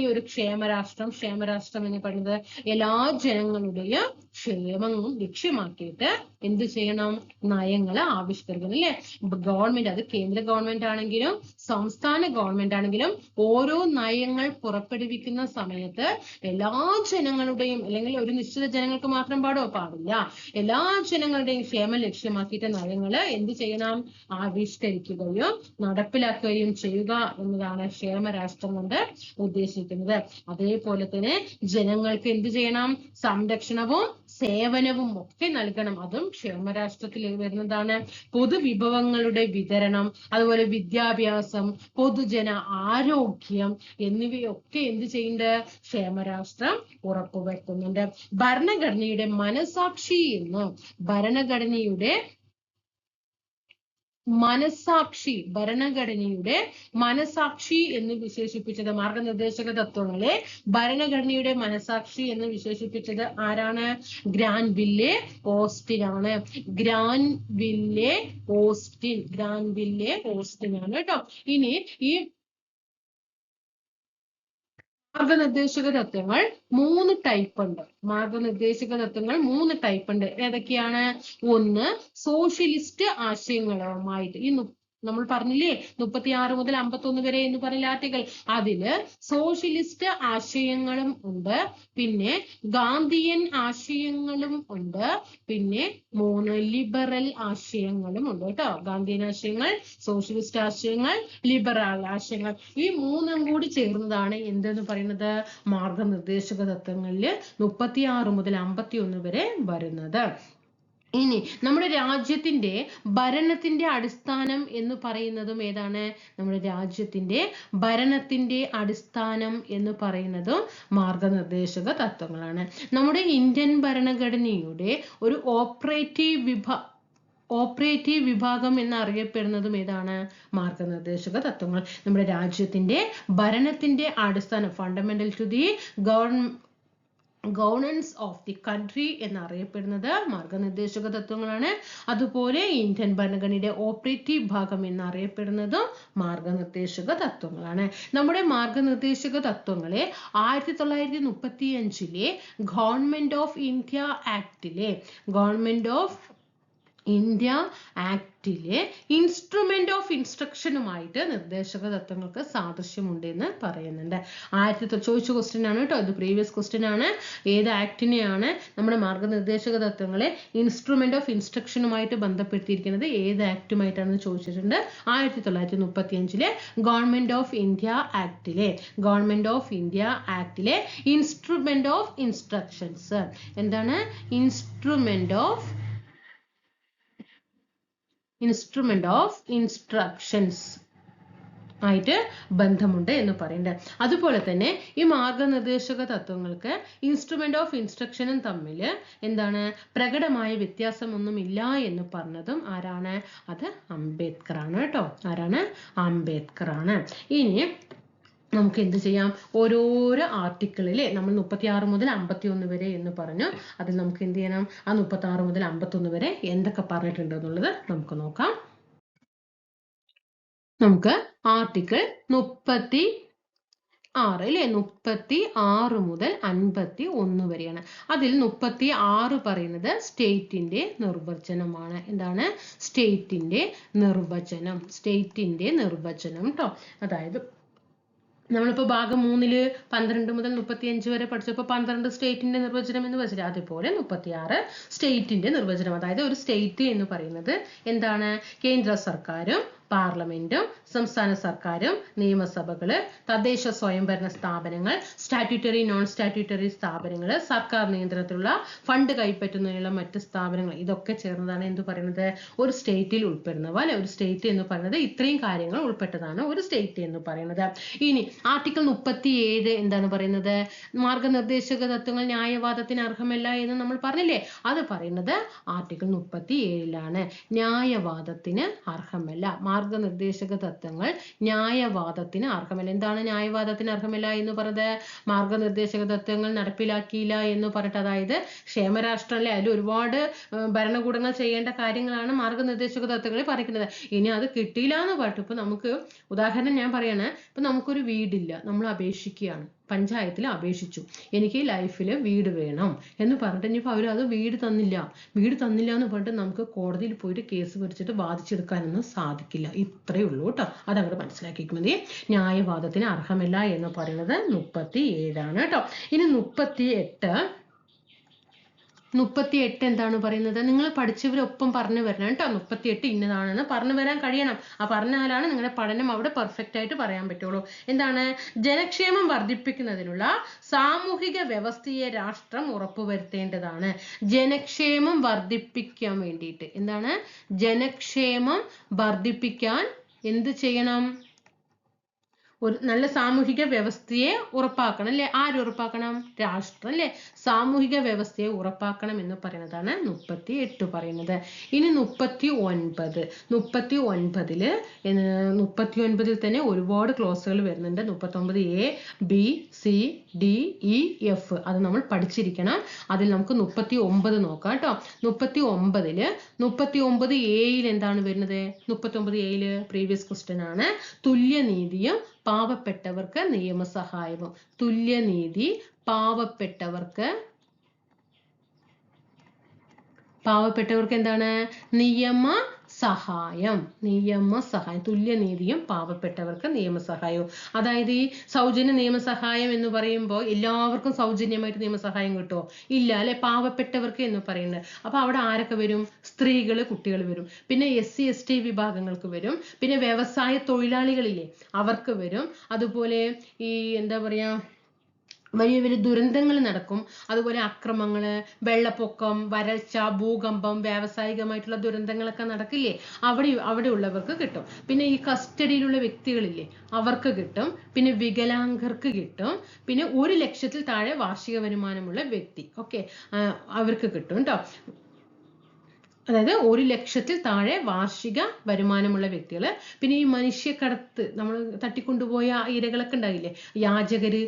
ഈ ഒരു ക്ഷേമരാഷ്ട്രം? ക്ഷേമരാഷ്ട്രം എന്ന് പറയുന്നത് എല്ലാ ജനങ്ങളുടെയും ക്ഷേമവും ലക്ഷ്യമാക്കിയിട്ട് എന്ത് ചെയ്യണം? നയങ്ങൾ ആവിഷ്കരിക്കണം അല്ലെ. ഗവൺമെന്റ്, അത് കേന്ദ്ര ഗവൺമെന്റ് ആണെങ്കിലും സംസ്ഥാന ഗവൺമെന്റ് ആണെങ്കിലും ഓരോ നയങ്ങൾ പുറപ്പെടുവിക്കുന്ന സമയത്ത് എല്ലാ ജനങ്ങളുടെയും, അല്ലെങ്കിൽ ഒരു നിശ്ചിത ജനങ്ങൾക്ക് മാത്രം പാടില്ല, എല്ലാ ജനങ്ങളുടെയും ക്ഷേമം ലക്ഷ്യമാക്കിയിട്ട് നയങ്ങള് എന്ത് ചെയ്യണം? ആവിഷ്കരിക്കുകയും നടപ്പിലാക്കുകയും ചെയ്യുക എന്നതാണ് ക്ഷേമരാഷ്ട്രം കൊണ്ട് ഉദ്ദേശിക്കുന്നത്. അതേപോലെ തന്നെ ജനങ്ങൾക്ക് എന്ത് ചെയ്യണം? സംരക്ഷണവും സേവനവും ഒക്കെ നൽകണം. അതും ക്ഷേമരാഷ്ട്രത്തിൽ വരുന്നതാണ്. പൊതുവിഭവങ്ങളുടെ വിതരണം, അതുപോലെ വിദ്യാഭ്യാസം, പൊതുജന ആരോഗ്യം എന്നിവയൊക്കെ എന്ത് ചെയ്യുന്നുണ്ട്? ക്ഷേമരാഷ്ട്രം ഉറപ്പുവരുത്തുന്നുണ്ട്. ഭരണഘടനയുടെ മനസാക്ഷി എന്ന് ഭരണഘടനയുടെ മനസാക്ഷി എന്ന് വിശേഷിപ്പിച്ചത്, മാർഗനിർദ്ദേശക തത്വങ്ങളെ ഭരണഘടനയുടെ മനസാക്ഷി എന്ന് വിശേഷിപ്പിച്ചത് ആരാണ്? ഗ്രാൻവില്ലേ ഓസ്റ്റിൻ ആണ്. ഗ്രാൻവില്ലേ ഓസ്റ്റിൻ ആണ് കേട്ടോ. ഇനി ഈ മാർഗനിർദ്ദേശക തത്വങ്ങൾ 3 ടൈപ്പ് ഉണ്ട്. മാർഗനിർദ്ദേശക തത്വങ്ങൾ 3 ടൈപ്പ് ഉണ്ട്. ഏതൊക്കെയാണ്? ഒന്ന്, സോഷ്യലിസ്റ്റ് ആശയങ്ങളുമായിട്ട്, ഈ നമ്മൾ പറഞ്ഞില്ലേ 36 മുതൽ 51 വരെ എന്ന് പറയുന്ന ആർട്ടിക്കിൾ, അതില് സോഷ്യലിസ്റ്റ് ആശയങ്ങളും ഉണ്ട്, പിന്നെ ഗാന്ധിയൻ ആശയങ്ങളും ഉണ്ട്, പിന്നെ 3 ലിബറൽ ആശയങ്ങളും ഉണ്ട് കേട്ടോ. ഗാന്ധിയൻ ആശയങ്ങൾ, സോഷ്യലിസ്റ്റ് ആശയങ്ങൾ, ലിബറൽ ആശയങ്ങൾ, ഈ 3ഉം കൂടി ചേർന്നതാണ് എന്തെന്ന് പറയുന്നത്? മാർഗനിർദ്ദേശക തത്വങ്ങളില് 36 മുതൽ 51 വരെ വരുന്നത്. ഇനി നമ്മുടെ രാജ്യത്തിന്റെ ഭരണത്തിന്റെ അടിസ്ഥാനം എന്ന് പറയുന്നതും ഏതാണ്? നമ്മുടെ രാജ്യത്തിന്റെ ഭരണത്തിന്റെ അടിസ്ഥാനം എന്ന് പറയുന്നതും മാർഗനിർദ്ദേശക തത്വങ്ങളാണ്. നമ്മുടെ ഇന്ത്യൻ ഭരണഘടനയുടെ ഒരു ഓപ്പറേറ്റീവ് വിഭാഗം എന്നറിയപ്പെടുന്നതും ഏതാണ്? മാർഗനിർദ്ദേശക തത്വങ്ങൾ. നമ്മുടെ രാജ്യത്തിന്റെ ഭരണത്തിന്റെ അടിസ്ഥാനം, fundamental to the governance of the country എന്നറിയപ്പെടുന്നത് മാർഗനിർദ്ദേശക തത്വങ്ങളാണ്. അതുപോലെ ഇന്ത്യൻ ഭരണഘടനയുടെ ഓപ്പറേറ്റീവ് ഭാഗം എന്നറിയപ്പെടുന്നതും മാർഗനിർദ്ദേശക തത്വങ്ങളാണ്. നമ്മുടെ മാർഗനിർദ്ദേശക തത്വങ്ങളെ 1935 ഗവൺമെന്റ് ഓഫ് ഇന്ത്യ ആക്ടിലെ ഇൻസ്ട്രുമെന്റ് ഓഫ് ഇൻസ്ട്രക്ഷനുമായിട്ട് നിർദ്ദേശക തത്വങ്ങൾക്ക് സാദൃശ്യമുണ്ട് എന്ന് പറയുന്നുണ്ട്. ചോദിച്ച ക്വസ്റ്റ്യൻ ആണ് കേട്ടോ, ഇത് പ്രീവിയസ് ക്വസ്റ്റ്യൻ ആണ്. ഏത് ആക്ടിനെയാണ് നമ്മുടെ മാർഗനിർദ്ദേശക തത്വങ്ങളെ ഇൻസ്ട്രുമെന്റ് ഓഫ് ഇൻസ്ട്രക്ഷനുമായിട്ട് ബന്ധപ്പെടുത്തിയിരിക്കുന്നത്? ഏത് ആക്ടുമായിട്ടാണെന്ന് ചോദിച്ചിട്ടുണ്ട്. 1935 ഗവൺമെന്റ് ഓഫ് ഇന്ത്യ ആക്ടിലെ ഇൻസ്ട്രുമെന്റ് ഓഫ് ഇൻസ്ട്രക്ഷൻസ്. എന്താണ്? ഇൻസ്ട്രുമെന്റ് ഓഫ് ഇൻസ്ട്രക്ഷൻസ് ആയിട്ട് ബന്ധമുണ്ട് എന്ന് പറയുന്നുണ്ട്. അതുപോലെ തന്നെ ഈ മാർഗനിർദ്ദേശക തത്വങ്ങൾക്ക് ഇൻസ്ട്രുമെന്റ് ഓഫ് ഇൻസ്ട്രക്ഷനും തമ്മിൽ എന്താണ് പ്രകടമായ വ്യത്യാസമൊന്നും ഇല്ല എന്ന് പറഞ്ഞതും ആരാണ്? അത് അംബേദ്കർ ആണ് കേട്ടോ. ആരാണ്? അംബേദ്കർ ആണ്. ഇനി നമുക്ക് എന്ത് ചെയ്യാം? ഓരോരോ ആർട്ടിക്കിളിൽ നമ്മൾ 36 മുതൽ 51 വരെ എന്ന് പറഞ്ഞു. അതിൽ നമുക്ക് എന്ത് ചെയ്യണം? ആ 36 മുതൽ 51 വരെ എന്തൊക്കെ പറഞ്ഞിട്ടുണ്ട് എന്നുള്ളത് നമുക്ക് നോക്കാം. നമുക്ക് ആർട്ടിക്കിൾ 36 അല്ലേ, 36 മുതൽ 51 വരെയാണ്. അതിൽ 36 പറയുന്നത് സ്റ്റേറ്റിന്റെ നിർവചനമാണ്. എന്താണ്? സ്റ്റേറ്റിന്റെ നിർവചനം കേട്ടോ. അതായത് നമ്മളിപ്പോ ഭാഗം 3 12 മുതൽ 35 വരെ പഠിച്ചപ്പോൾ 12 സ്റ്റേറ്റിന്റെ നിർവചനം എന്ന് വെച്ചിട്ട്, അതേപോലെ 36 സ്റ്റേറ്റിന്റെ നിർവചനം. അതായത് ഒരു സ്റ്റേറ്റ് എന്ന് പറയുന്നത് എന്താണ്? കേന്ദ്ര സർക്കാരും പാർലമെന്റും സംസ്ഥാന സർക്കാരും നിയമസഭകള് തദ്ദേശ സ്വയംഭരണ സ്ഥാപനങ്ങൾ സ്റ്റാറ്റ്യൂട്ടറി നോൺ സ്റ്റാറ്റ്യൂട്ടറി സ്ഥാപനങ്ങൾ സർക്കാർ നിയന്ത്രണത്തിലുള്ള ഫണ്ട് കൈപ്പറ്റുന്നതിനുള്ള മറ്റ് സ്ഥാപനങ്ങൾ ഇതൊക്കെ ചേർന്നതാണ് എന്ത് പറയുന്നത്? ഒരു സ്റ്റേറ്റിൽ ഉൾപ്പെടുന്നവ അല്ലെ. ഒരു സ്റ്റേറ്റ് എന്ന് പറയുന്നത് ഇത്രയും കാര്യങ്ങൾ ഉൾപ്പെട്ടതാണ് ഒരു സ്റ്റേറ്റ് എന്ന് പറയുന്നത്. ഇനി ആർട്ടിക്കിൾ 37 എന്താണ് പറയുന്നത്? മാർഗനിർദ്ദേശക തത്വങ്ങൾ ന്യായവാദത്തിന് അർഹമല്ല എന്ന് നമ്മൾ പറഞ്ഞില്ലേ? അത് പറയുന്നത് ആർട്ടിക്കിൾ 37 ന്യായവാദത്തിന് അർഹമല്ല. മാർഗനിർദ്ദേശക തത്വങ്ങൾ ന്യായവാദത്തിന് അർഹമല്ല. എന്താണ് ന്യായവാദത്തിന് അർഹമല്ല എന്ന് പറഞ്ഞത്? മാർഗനിർദ്ദേശക തത്വങ്ങൾ നടപ്പിലാക്കിയില്ല എന്ന് പറഞ്ഞിട്ട്, അതായത് ക്ഷേമരാഷ്ട്രമല്ലേ, അതിൽ ഒരുപാട് ഭരണകൂടങ്ങൾ ചെയ്യേണ്ട കാര്യങ്ങളാണ് മാർഗനിർദ്ദേശക തത്വങ്ങളിൽ പറയുന്നത്. ഇനി അത് കിട്ടിയില്ല എന്ന് പറഞ്ഞിട്ട്, ഇപ്പൊ നമുക്ക് ഉദാഹരണം ഞാൻ പറയാണ്, ഇപ്പൊ നമുക്കൊരു വീടില്ല, നമ്മൾ അപേക്ഷിക്കുകയാണ്, പഞ്ചായത്തിൽ അപേക്ഷിച്ചു, എനിക്ക് ലൈഫിൽ വീട് വേണം എന്ന് പറഞ്ഞിട്ട് ഇനിയിപ്പോൾ അവർ അത് വീട് തന്നില്ല എന്ന് പറഞ്ഞിട്ട് നമുക്ക് കോടതിയിൽ പോയിട്ട് കേസ് പിടിച്ചിട്ട് വാദിച്ചെടുക്കാനൊന്നും സാധിക്കില്ല. ഇത്രയേ ഉള്ളൂ കേട്ടോ. അതങ്ങോട്ട് മനസ്സിലാക്കിയാൽ മതി. ന്യായവാദത്തിന് അർഹമല്ല എന്ന് പറയുന്നത് 37 കേട്ടോ. ഇനി 38 എന്താണ് പറയുന്നത്? നിങ്ങൾ പഠിച്ചവരൊപ്പം പറഞ്ഞു വരണം കേട്ടോ. 38 ഇന്നതാണെന്ന് പറഞ്ഞു വരാൻ കഴിയണം. ആ പറഞ്ഞാലാണ് നിങ്ങളുടെ പഠനം അവിടെ പെർഫെക്റ്റ് ആയിട്ട് പറയാൻ പറ്റുള്ളൂ. എന്താണ്? ജനക്ഷേമം വർദ്ധിപ്പിക്കുന്നതിനുള്ള സാമൂഹിക വ്യവസ്ഥയെ രാഷ്ട്രം ഉറപ്പുവരുത്തേണ്ടതാണ്. ജനക്ഷേമം വർദ്ധിപ്പിക്കാൻ വേണ്ടിയിട്ട് എന്താണ്? ജനക്ഷേമം വർദ്ധിപ്പിക്കാൻ എന്ത് ചെയ്യണം? ഒരു നല്ല സാമൂഹിക വ്യവസ്ഥയെ ഉറപ്പാക്കണം അല്ലെ. ആര് ഉറപ്പാക്കണം? രാഷ്ട്രം അല്ലെ. സാമൂഹിക വ്യവസ്ഥയെ ഉറപ്പാക്കണം എന്ന് പറയുന്നതാണ് 38 പറയുന്നത്. ഇനി 39 തന്നെ ഒരുപാട് ക്ലോസുകൾ വരുന്നുണ്ട്. 39A, B, C, D, E, F അത് നമ്മൾ പഠിച്ചിരിക്കണം. അതിൽ നമുക്ക് 39 നോക്കാം കേട്ടോ. 39A എന്താണ് വരുന്നത്? 39A പ്രീവിയസ് ക്വസ്റ്റ്യൻ ആണ്. തുല്യനീതിയും പാവപ്പെട്ടവർക്ക് നിയമസഹായവും. തുല്യനീതി, പാവപ്പെട്ടവർക്ക് എന്താണ്? നിയമസഹായം. തുല്യനീതിയും പാവപ്പെട്ടവർക്ക് നിയമസഹായവും. അതായത് ഈ സൗജന്യ നിയമസഹായം എന്ന് പറയുമ്പോൾ എല്ലാവർക്കും സൗജന്യമായിട്ട് നിയമസഹായം കിട്ടുമോ? ഇല്ല അല്ലെ. പാവപ്പെട്ടവർക്ക് എന്ന് പറയുന്നത്. അപ്പൊ അവിടെ ആരൊക്കെ വരും? സ്ത്രീകള്, കുട്ടികൾ വരും. പിന്നെ SC ST വിഭാഗങ്ങൾക്ക് വരും. പിന്നെ വ്യവസായ തൊഴിലാളികളില്ലേ, അവർക്ക് വരും. അതുപോലെ ഈ എന്താ പറയാ, വലിയ വലിയ ദുരന്തങ്ങൾ നടക്കും. അതുപോലെ അക്രമങ്ങള്, വെള്ളപ്പൊക്കം, വരൾച്ച, ഭൂകമ്പം, വ്യാവസായികമായിട്ടുള്ള ദുരന്തങ്ങളൊക്കെ നടക്കില്ലേ, അവിടെ ഉള്ളവർക്ക് കിട്ടും. പിന്നെ ഈ കസ്റ്റഡിയിലുള്ള വ്യക്തികളില്ലേ, അവർക്ക് കിട്ടും. പിന്നെ വികലാംഗർക്ക് കിട്ടും. പിന്നെ 1 ലക്ഷത്തിൽ താഴെ വാർഷിക വരുമാനമുള്ള വ്യക്തി, ഓക്കെ, അവർക്ക് കിട്ടും കേട്ടോ. അതായത് 1 ലക്ഷത്തിൽ താഴെ വാർഷിക വരുമാനമുള്ള വ്യക്തികള്. പിന്നെ ഈ മനുഷ്യക്കടത്ത്, നമ്മൾ തട്ടിക്കൊണ്ടുപോയ ഇരകളൊക്കെ ഉണ്ടാവില്ലേ, യാചകര്,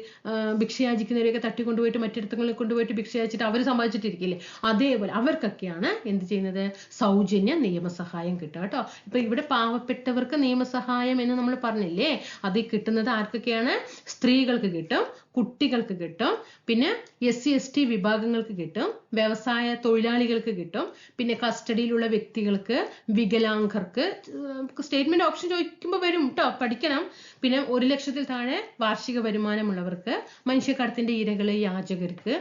ഭിക്ഷയാചിക്കുന്നവരെയൊക്കെ തട്ടിക്കൊണ്ടുപോയിട്ട് മറ്റിടത്തുകളിൽ കൊണ്ടുപോയിട്ട് ഭിക്ഷയാച്ചിട്ട് അവർ സമ്പാദിച്ചിട്ടിരിക്കില്ലേ, അതേപോലെ അവർക്കൊക്കെയാണ് എന്ത് ചെയ്യുന്നത്, സൗജന്യ നിയമസഹായം കിട്ടുക കേട്ടോ. ഇപ്പൊ ഇവിടെ പാവപ്പെട്ടവർക്ക് നിയമസഹായം എന്ന് നമ്മൾ പറഞ്ഞില്ലേ, അത് കിട്ടുന്നത് ആർക്കൊക്കെയാണ്, സ്ത്രീകൾക്ക് കിട്ടും, കുട്ടികൾക്ക് കിട്ടും, പിന്നെ SC/ST വിഭാഗങ്ങൾക്ക് കിട്ടും, വ്യവസായ തൊഴിലാളികൾക്ക് കിട്ടും, പിന്നെ കസ്റ്റഡിയിലുള്ള വ്യക്തികൾക്ക്, വികലാംഗർക്ക്. സ്റ്റേറ്റ്മെന്റ് ഓപ്ഷൻ ചോദിക്കുമ്പോൾ വരും കേട്ടോ, പഠിക്കണം. പിന്നെ 1 ലക്ഷത്തിൽ താഴെ വാർഷിക വരുമാനമുള്ളവർക്ക്, മനുഷ്യക്കടത്തിന്റെ ഇരകള്, യാചകർക്ക്,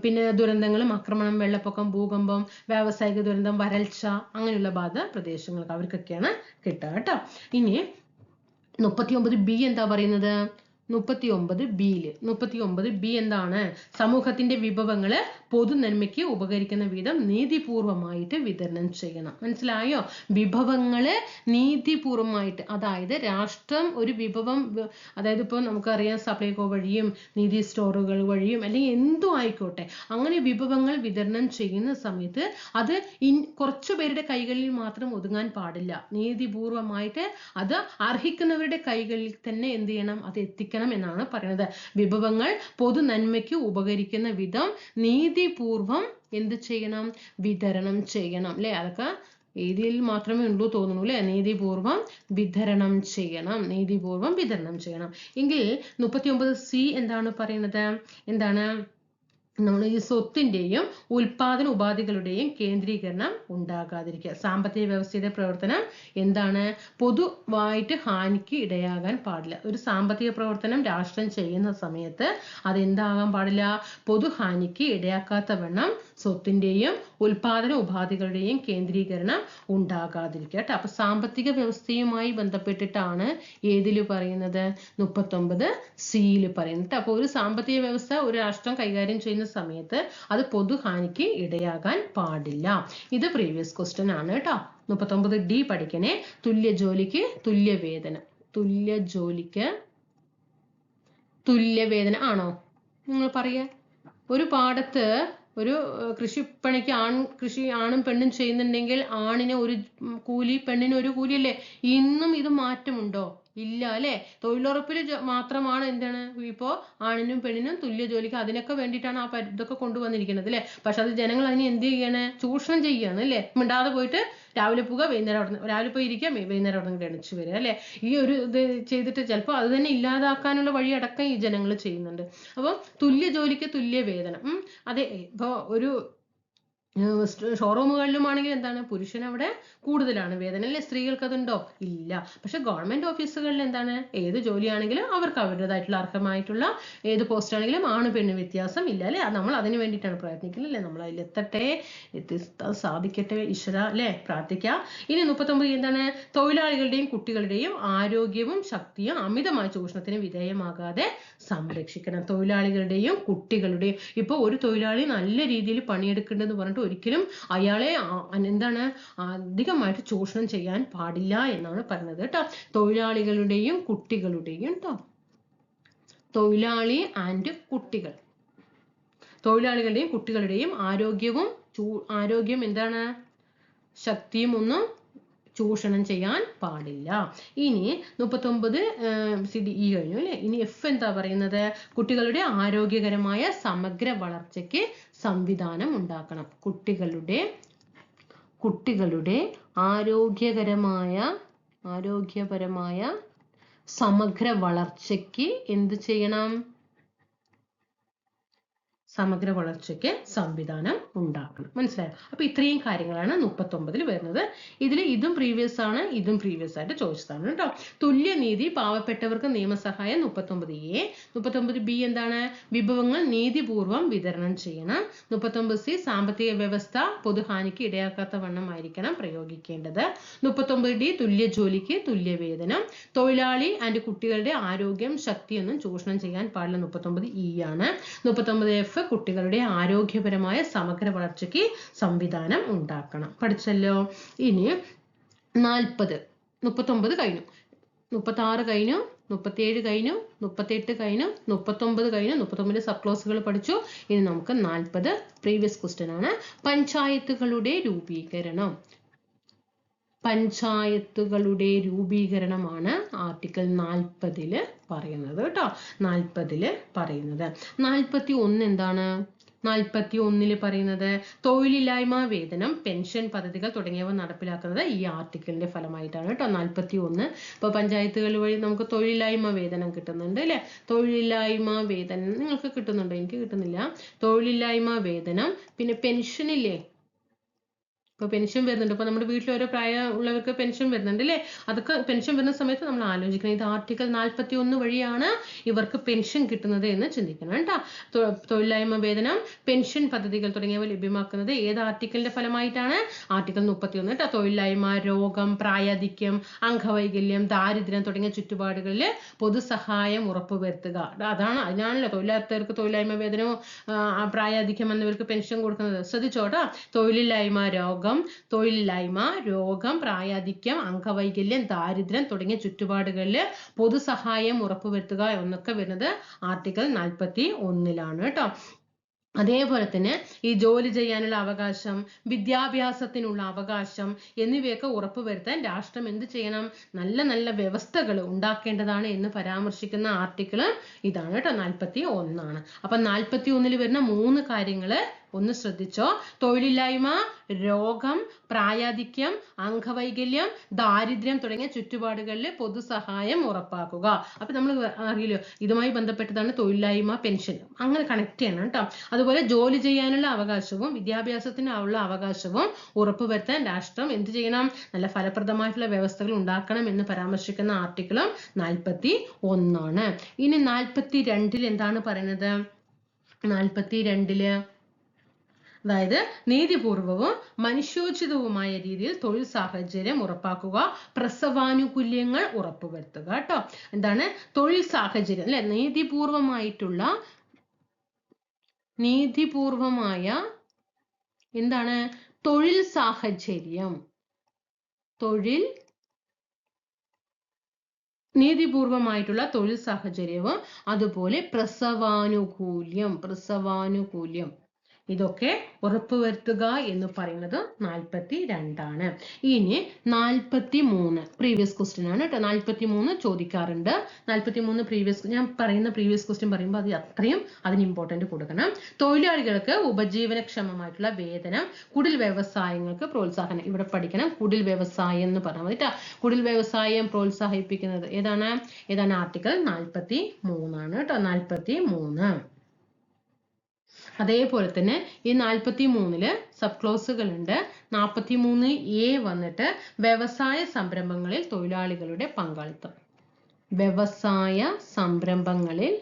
പിന്നെ ദുരന്തങ്ങളും, ആക്രമണം, വെള്ളപ്പൊക്കം, ഭൂകമ്പം, വ്യാവസായിക ദുരന്തം, വരൾച്ച, അങ്ങനെയുള്ള ബാധ പ്രദേശങ്ങൾക്ക് അവർക്കൊക്കെയാണ് കിട്ടുക കേട്ടോ. ഇനി 39B എന്താ പറയുന്നത്, 39B എന്താണ്, സമൂഹത്തിന്റെ വിഭവങ്ങള് പൊതു നന്മയ്ക്ക് ഉപകരിക്കുന്ന വിധം നീതിപൂർവമായിട്ട് വിതരണം ചെയ്യണം. മനസ്സിലായോ? വിഭവങ്ങള് നീതിപൂർവമായിട്ട്, അതായത് രാഷ്ട്രം ഒരു വിഭവം, അതായത് ഇപ്പൊ നമുക്കറിയാം സപ്ലൈകോ വഴിയും നീതി സ്റ്റോറുകൾ വഴിയും അല്ലെങ്കിൽ എന്തും ആയിക്കോട്ടെ, അങ്ങനെ വിഭവങ്ങൾ വിതരണം ചെയ്യുന്ന സമയത്ത് അത് കുറച്ചു പേരുടെ കൈകളിൽ മാത്രം ഒതുങ്ങാൻ പാടില്ല. നീതിപൂർവമായിട്ട് അത് അർഹിക്കുന്നവരുടെ കൈകളിൽ തന്നെ എന്ത് ചെയ്യണം, അത് എത്തിക്കണം എന്നാണ് പറയുന്നത്. വിഭവങ്ങൾ പൊതു നന്മയ്ക്ക് ഉപകരിക്കുന്ന വിധം നീതിപൂർവം എന്ത് ചെയ്യണം, വിതരണം ചെയ്യണം അല്ലെ. അതൊക്കെ ഇതിൽ മാത്രമേ ഉള്ളൂ തോന്നുന്നു അല്ലെ. നീതിപൂർവം വിതരണം ചെയ്യണം, നീതിപൂർവം വിതരണം ചെയ്യണം. എങ്കിൽ 39C എന്താണ് പറയുന്നത്, എന്താണ്, നമ്മൾ ഈ സ്വത്തിന്റെയും ഉൽപാദന ഉപാധികളുടെയും കേന്ദ്രീകരണം ഉണ്ടാകാതിരിക്കുക. സാമ്പത്തിക വ്യവസ്ഥയുടെ പ്രവർത്തനം എന്താണ്, പൊതുവായിട്ട് ഹാനിക്ക് ഇടയാകാൻ പാടില്ല. ഒരു സാമ്പത്തിക പ്രവർത്തനം രാഷ്ട്രം ചെയ്യുന്ന സമയത്ത് അതെന്താകാൻ പാടില്ല, പൊതുഹാനിക്ക് ഇടയാക്കാത്തവണ്ണം സ്വത്തിന്റെയും ഉൽപാദന ഉപാധികളുടെയും കേന്ദ്രീകരണം ഉണ്ടാകാതിരിക്കുക കേട്ടോ. അപ്പൊ സാമ്പത്തിക വ്യവസ്ഥയുമായി ബന്ധപ്പെട്ടിട്ടാണ് ഏതില് പറയുന്നത്, 39C പറയുന്നത്. അപ്പൊ ഒരു സാമ്പത്തിക വ്യവസ്ഥ ഒരു രാഷ്ട്രം കൈകാര്യം ചെയ്യുന്ന സമയത്ത് അത് പൊതുഹാനിക്ക് ഇടയാകാൻ പാടില്ല. ഇത് പ്രീവിയസ് ക്വസ്റ്റ്യൻ ആണ് കേട്ടോ. 39D പഠിക്കണേ. തുല്യ ജോലിക്ക് തുല്യ വേതനം. തുല്യ ജോലിക്ക് തുല്യ വേതനം ആണോ നിങ്ങൾ പറയാ? ഒരു പാടത്ത് ഒരു കൃഷിപ്പണിക്ക് കൃഷി ആണും പെണ്ണും ചെയ്യുന്നുണ്ടെങ്കിൽ ആണിന് ഒരു കൂലി, പെണ്ണിന് ഒരു കൂലി അല്ലേ? ഇന്നും ഇത് മാറ്റമുണ്ടോ? ഇല്ല അല്ലെ. തൊഴിലുറപ്പിൽ മാത്രമാണ് എന്താണ് ഇപ്പോ ആണിനും പെണ്ണിനും തുല്യ ജോലിക്ക്, അതിനൊക്കെ വേണ്ടിയിട്ടാണ് ആ ഇതൊക്കെ കൊണ്ടുവന്നിരിക്കുന്നത് അല്ലെ. പക്ഷെ അത് ജനങ്ങൾ അതിനെ എന്ത് ചെയ്യാണ്, ചൂഷണം ചെയ്യാണ് അല്ലെ. മിണ്ടാതെ പോയിട്ട് രാവിലെ പോവുക, വൈകുന്നേരം അവിടെ നിന്ന്, രാവിലെ പോയി ഇരിക്കുക, വൈകുന്നേരം അവിടെ നിന്ന് എണിച്ചു വരിക അല്ലെ. ഈ ഒരു ഇത് ചെയ്തിട്ട് ചിലപ്പോൾ അത് തന്നെ ഇല്ലാതാക്കാനുള്ള വഴി അടക്കം ഈ ജനങ്ങൾ ചെയ്യുന്നുണ്ട്. അപ്പം തുല്യ ജോലിക്ക് തുല്യ വേതനം. അതെ, ഇപ്പൊ ഒരു ഷോറൂമുകളിലും ആണെങ്കിൽ എന്താണ്, പുരുഷൻ അവിടെ കൂടുതലാണ് വേതനം അല്ലെ. സ്ത്രീകൾക്ക് അതുണ്ടോ? ഇല്ല. പക്ഷെ ഗവൺമെന്റ് ഓഫീസുകളിൽ എന്താണ്, ഏത് ജോലിയാണെങ്കിലും അവർക്ക് അവരുടേതായിട്ടുള്ള അർഹമായിട്ടുള്ള ഏത് പോസ്റ്റ് ആണെങ്കിലും ആണ് പെണ്ണ് വ്യത്യാസം ഇല്ല അല്ലെ. നമ്മൾ അതിന് വേണ്ടിയിട്ടാണ് പ്രയത്നിക്കുന്നത് അല്ലെ. നമ്മൾ അതിലെത്തട്ടെ, സാധിക്കട്ടെ ഈശ്വര അല്ലെ, പ്രാർത്ഥിക്കാം. ഇനി 39 എന്താണ്, തൊഴിലാളികളുടെയും കുട്ടികളുടെയും ആരോഗ്യവും ശക്തിയും അമിതമായ ചൂഷണത്തിന് വിധേയമാകാതെ സംരക്ഷിക്കണം. തൊഴിലാളികളുടെയും കുട്ടികളുടെയും, ഇപ്പൊ ഒരു തൊഴിലാളി നല്ല രീതിയിൽ പണിയെടുക്കേണ്ടതെന്ന് പറഞ്ഞിട്ട് ഒരിക്കലും അയാളെ എന്താണ് അധികമായിട്ട് ചൂഷണം ചെയ്യാൻ പാടില്ല എന്നാണ് പറയുന്നത് കേട്ടോ. തൊഴിലാളികളുടെയും കുട്ടികളുടെയും കേട്ടോ, തൊഴിലാളി ആൻഡ് കുട്ടികൾ, തൊഴിലാളികളുടെയും കുട്ടികളുടെയും ആരോഗ്യം എന്താണ്, ശക്തിയും ഒന്നും ചൂഷണം ചെയ്യാൻ പാടില്ല. ഇനി 39CDE കഴിഞ്ഞു അല്ലെ. ഇനി F എന്താ പറയുന്നത്, കുട്ടികളുടെ ആരോഗ്യകരമായ സമഗ്ര വളർച്ചയ്ക്ക് സംവിധാനം ഉണ്ടാക്കണം. കുട്ടികളുടെ ആരോഗ്യപരമായ സമഗ്ര വളർച്ചയ്ക്ക് എന്ത് ചെയ്യണം, സമഗ്ര വളർച്ചയ്ക്ക് സംവിധാനം ഉണ്ടാക്കണം. മനസ്സിലായോ? അപ്പൊ ഇത്രയും കാര്യങ്ങളാണ് 39 വരുന്നത്. ഇതിൽ ഇതും പ്രീവിയസ് ആണ്, ഇതും പ്രീവിയസ് ആയിട്ട് ചോദിച്ചതാണ് കേട്ടോ. തുല്യനീതി പാവപ്പെട്ടവർക്ക് നിയമസഹായം 39A. 39B എന്താണ്? വിഭവങ്ങൾ നീതിപൂർവം വിതരണം ചെയ്യണം. 39C സാമ്പത്തിക വ്യവസ്ഥ പൊതുഹാനിക്ക് ഇടയാക്കാത്ത വണ്ണമായിരിക്കണം പ്രയോഗിക്കേണ്ടത്. 39D തുല്യ ജോലിക്ക് തുല്യ വേതനം. തൊഴിലാളി ആൻഡ് കുട്ടികളുടെ ആരോഗ്യം ശക്തിയൊന്നും ചൂഷണം ചെയ്യാൻ പാടില്ല. 39E ആണ്. 39F കുട്ടികളുടെ ആരോഗ്യപരമായ സമഗ്ര വളർച്ചയ്ക്ക് സംവിധാനം ഉണ്ടാക്കണം. പഠിച്ചല്ലോ. ഇനി 40. 39 കഴിഞ്ഞു, 36 കഴിഞ്ഞു, 37 കഴിഞ്ഞു, 38 കഴിഞ്ഞു, 39 കഴിഞ്ഞു. 39 സബ് ക്ലോസുകൾ പഠിച്ചു. ഇനി നമുക്ക് 40 പ്രീവിയസ് ക്വസ്റ്റ്യൻ ആണ്. പഞ്ചായത്തുകളുടെ രൂപീകരണം. പഞ്ചായത്തുകളുടെ രൂപീകരണമാണ് ആർട്ടിക്കിൾ 40 പറയുന്നത് കേട്ടോ. 40 പറയുന്നത്. 41 എന്താണ്? 41 പറയുന്നത് തൊഴിലില്ലായ്മ വേതനം, പെൻഷൻ പദ്ധതികൾ തുടങ്ങിയവ നടപ്പിലാക്കുന്നത് ഈ ആർട്ടിക്കിളിന്റെ ഫലമായിട്ടാണ് കേട്ടോ. 41 ഇപ്പൊ പഞ്ചായത്തുകൾ വഴി നമുക്ക് തൊഴിലില്ലായ്മ വേതനം കിട്ടുന്നുണ്ട് അല്ലെ? തൊഴിലില്ലായ്മ വേതനം നിങ്ങൾക്ക് കിട്ടുന്നുണ്ടോ? എനിക്ക് കിട്ടുന്നില്ല. തൊഴിലില്ലായ്മ വേതനം, പിന്നെ പെൻഷൻ ഇല്ലേ? ഇപ്പൊ പെൻഷൻ വരുന്നുണ്ട്. ഇപ്പൊ നമ്മുടെ വീട്ടിൽ ഓരോ പ്രായം ഉള്ളവർക്ക് പെൻഷൻ വരുന്നുണ്ട് അല്ലേ? അതൊക്കെ പെൻഷൻ വരുന്ന സമയത്ത് നമ്മൾ ആലോചിക്കണം, ഇത് ആർട്ടിക്കിൾ 41 വഴിയാണ് ഇവർക്ക് പെൻഷൻ കിട്ടുന്നത് എന്ന് ചിന്തിക്കണം കേട്ടോ. തൊഴിലില്ലായ്മ വേതനം, പെൻഷൻ പദ്ധതികൾ തുടങ്ങിയവ ലഭ്യമാക്കുന്നത് ഏത് ആർട്ടിക്കിളിന്റെ ഫലമായിട്ടാണ്? ആർട്ടിക്കിൾ 31 കേട്ടോ. തൊഴിലില്ലായ്മ, രോഗം, പ്രായാധിക്യം, അംഗവൈകല്യം, ദാരിദ്ര്യം തുടങ്ങിയ ചുറ്റുപാടുകളിൽ പൊതുസഹായം ഉറപ്പുവരുത്തുക. അതിനാണല്ലോ തൊഴിലാളികൾക്ക് തൊഴിലില്ലായ്മ വേതനവും പ്രായാധിക്യം എന്നിവർക്ക് പെൻഷൻ കൊടുക്കുന്നത്. ശ്രദ്ധിച്ചോട്ടോ. തൊഴിലില്ലായ്മ, രോഗം, പ്രായാധിക്യം, അംഗവൈകല്യം, ദാരിദ്ര്യം തുടങ്ങിയ ചുറ്റുപാടുകളിൽ പൊതുസഹായം ഉറപ്പുവരുത്തുക എന്നൊക്കെ വരുന്നത് ആർട്ടിക്കിൾ 41 കേട്ടോ. അതേപോലെ തന്നെ ഈ ജോലി ചെയ്യാനുള്ള അവകാശം, വിദ്യാഭ്യാസത്തിനുള്ള അവകാശം എന്നിവയൊക്കെ ഉറപ്പുവരുത്താൻ രാഷ്ട്രം എന്ത് ചെയ്യണം? നല്ല നല്ല വ്യവസ്ഥകൾ ഉണ്ടാക്കേണ്ടതാണ് എന്ന് പരാമർശിക്കുന്ന ആർട്ടിക്കിൾ ഇതാണ് കേട്ടോ. 41 ആണ്. അപ്പൊ 41 വരുന്ന 3 കാര്യങ്ങള് ഒന്ന് ശ്രദ്ധിച്ചോ. തൊഴിലില്ലായ്മ, രോഗം, പ്രായാധിക്യം, അംഗവൈകല്യം, ദാരിദ്ര്യം തുടങ്ങിയ ചുറ്റുപാടുകളിൽ പൊതുസഹായം ഉറപ്പാക്കുക. അപ്പൊ നമ്മൾ അറിയില്ലോ ഇതുമായി ബന്ധപ്പെട്ടതാണ് തൊഴിലില്ലായ്മ, പെൻഷൻ, അങ്ങനെ കണക്ട് ചെയ്യണം കേട്ടോ. അതുപോലെ ജോലി ചെയ്യാനുള്ള അവകാശവും വിദ്യാഭ്യാസത്തിനുള്ള അവകാശവും ഉറപ്പുവരുത്താൻ രാഷ്ട്രം എന്ത് ചെയ്യണം? നല്ല ഫലപ്രദമായിട്ടുള്ള വ്യവസ്ഥകൾ ഉണ്ടാക്കണം എന്ന് പരാമർശിക്കുന്ന ആർട്ടിക്കിളും 41 ആണ്. ഇനി 42 എന്താണ് പറയുന്നത്? 42 അതായത് നീതിപൂർവവും മനുഷ്യോചിതവുമായ രീതിയിൽ തൊഴിൽ സാഹചര്യം ഉറപ്പാക്കുക, പ്രസവാനുകൂല്യങ്ങൾ ഉറപ്പുവരുത്തുക കേട്ടോ. എന്താണ്? തൊഴിൽ സാഹചര്യം അല്ലെ? നീതിപൂർവമായ എന്താണ്? തൊഴിൽ സാഹചര്യം. നീതിപൂർവമായിട്ടുള്ള തൊഴിൽ സാഹചര്യവും അതുപോലെ പ്രസവാനുകൂല്യം ഇതൊക്കെ ഉറപ്പുവരുത്തുക എന്ന് പറയുന്നത് 42 ആണ്. ഇനി 43 പ്രീവിയസ് ക്വസ്റ്റ്യൻ ആണ് കേട്ടോ. 43 ചോദിക്കാറുണ്ട്. 43 ഞാൻ പറയുന്ന പ്രീവിയസ് ക്വസ്റ്റ്യൻ പറയുമ്പോൾ അത് അത്രയും അതിന് ഇമ്പോർട്ടന്റ് കൊടുക്കണം. തൊഴിലാളികൾക്ക് ഉപജീവനക്ഷമമായിട്ടുള്ള വേതനം, കുടിൽ വ്യവസായങ്ങൾക്ക് പ്രോത്സാഹനം. ഇവിടെ പഠിക്കണം കുടിൽ വ്യവസായം എന്ന് പറഞ്ഞാൽ മതി കേട്ടോ. കുടിൽ വ്യവസായം പ്രോത്സാഹിപ്പിക്കുന്നത് ഏതാണ്? ആർട്ടിക്കിൾ 43 ആണ് കേട്ടോ. 43. അതേപോലെ തന്നെ ഈ 43 സബ് ക്ലോസുകൾ ഉണ്ട്. 43A വന്നിട്ട് വ്യവസായ സംരംഭങ്ങളിൽ തൊഴിലാളികളുടെ പങ്കാളിത്തം. വ്യവസായ സംരംഭങ്ങളിൽ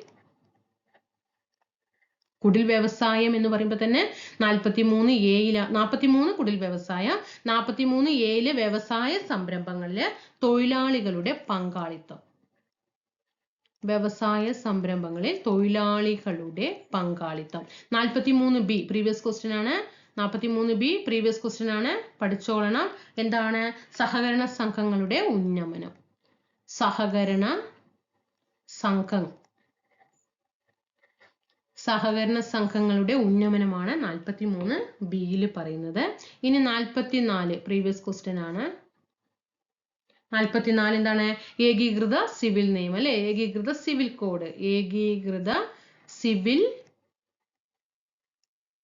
കുടിൽ വ്യവസായം എന്ന് പറയുമ്പോൾ തന്നെ 43 കുടിൽ വ്യവസായം, 43A വ്യവസായ സംരംഭങ്ങളിലെ തൊഴിലാളികളുടെ പങ്കാളിത്തം. വ്യവസായ സംരംഭങ്ങളിൽ തൊഴിലാളികളുടെ പങ്കാളിത്തം. 43B പ്രീവിയസ് ക്വസ്റ്റ്യൻ ആണ്. 43B പ്രീവിയസ് ക്വസ്റ്റ്യൻ ആണ്. പഠിച്ചോളണം. എന്താണ്? സഹകരണ സംഘങ്ങളുടെ ഉന്നമനം. സഹകരണ സംഘങ്ങളുടെ ഉന്നമനമാണ് 43B പറയുന്നത്. ഇനി 44 പ്രീവിയസ് ക്വസ്റ്റ്യൻ ആണ്. 44 എന്താണ്? ഏകീകൃത സിവിൽ നിയമം അല്ലെ? ഏകീകൃത സിവിൽ കോഡ്. ഏകീകൃത സിവിൽ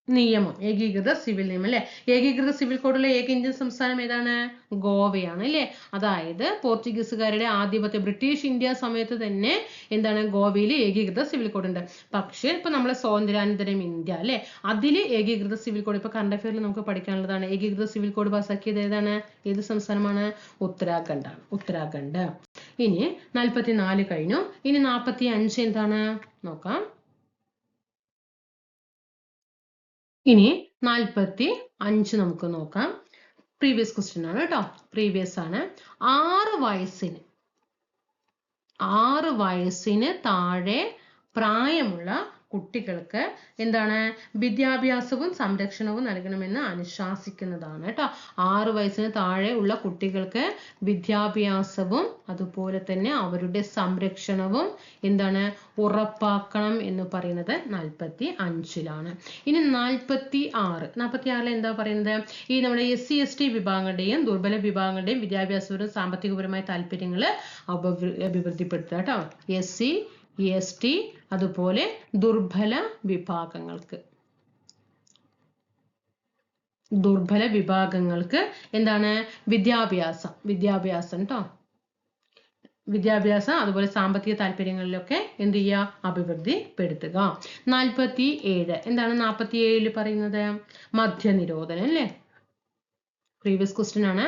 നിയമം, ഏകീകൃത സിവിൽ നിയമം അല്ലെ. ഏകീകൃത സിവിൽ കോഡുള്ള ഏക ഇന്ത്യൻ സംസ്ഥാനം ഏതാണ്? ഗോവയാണ് അല്ലെ. അതായത് പോർച്ചുഗീസുകാരുടെ ആധിപത്യം, ബ്രിട്ടീഷ് ഇന്ത്യ സമയത്ത് തന്നെ എന്താണ് ഗോവയിൽ ഏകീകൃത സിവിൽ കോഡ് ഉണ്ട്. പക്ഷേ ഇപ്പൊ നമ്മളെ സ്വാതന്ത്ര്യാനന്തരം ഇന്ത്യ അല്ലെ, അതില് ഏകീകൃത സിവിൽ കോഡ് ഇപ്പൊ കറണ്ട് അഫയറിൽ നമുക്ക് പഠിക്കാനുള്ളതാണ്. ഏകീകൃത സിവിൽ കോഡ് പാസ്സാക്കിയത് ഏതാണ്? ഏത് സംസ്ഥാനമാണ്? ഉത്തരാഖണ്ഡ് ആണ്. ഉത്തരാഖണ്ഡ്. ഇനി 44 കഴിഞ്ഞു. ഇനി 45 എന്താണ് നോക്കാം. ഇനി 45 നമുക്ക് നോക്കാം. പ്രീവിയസ് ക്വസ്റ്റ്യൻ ആണ് കേട്ടോ. പ്രീവിയസ് ആണ്. 6 വയസ്സിന് താഴെ പ്രായമുള്ള കുട്ടികൾക്ക് എന്താണ് വിദ്യാഭ്യാസവും സംരക്ഷണവും നൽകണമെന്ന് അനുശാസിക്കുന്നതാണ് കേട്ടോ. 6 വയസ്സിന് താഴെ ഉള്ള കുട്ടികൾക്ക് വിദ്യാഭ്യാസവും അതുപോലെ തന്നെ അവരുടെ സംരക്ഷണവും എന്താണ് ഉറപ്പാക്കണം എന്ന് പറയുന്നത് 45-ലാണ്. ഇനി 46 എന്താ പറയുന്നത്? ഈ നമ്മുടെ SC/ST വിഭാഗങ്ങളുടെയും ദുർബല വിഭാഗങ്ങളുടെയും വിദ്യാഭ്യാസപരവും സാമ്പത്തികപരമായ താല്പര്യങ്ങൾ അഭിവൃദ്ധിപ്പെടുത്തുക കേട്ടോ. SC/ST അതുപോലെ ദുർബല വിഭാഗങ്ങൾക്ക് എന്താണ് വിദ്യാഭ്യാസം കേട്ടോ. വിദ്യാഭ്യാസം അതുപോലെ സാമ്പത്തിക താല്പര്യങ്ങളിലൊക്കെ എന്ത് ചെയ്യുക? അഭിവൃദ്ധിപ്പെടുത്തുക. 47 എന്താണ് 47 പറയുന്നത്? മദ്യനിരോധനം അല്ലേ. പ്രീവിയസ് ക്വസ്റ്റ്യൻ ആണ്.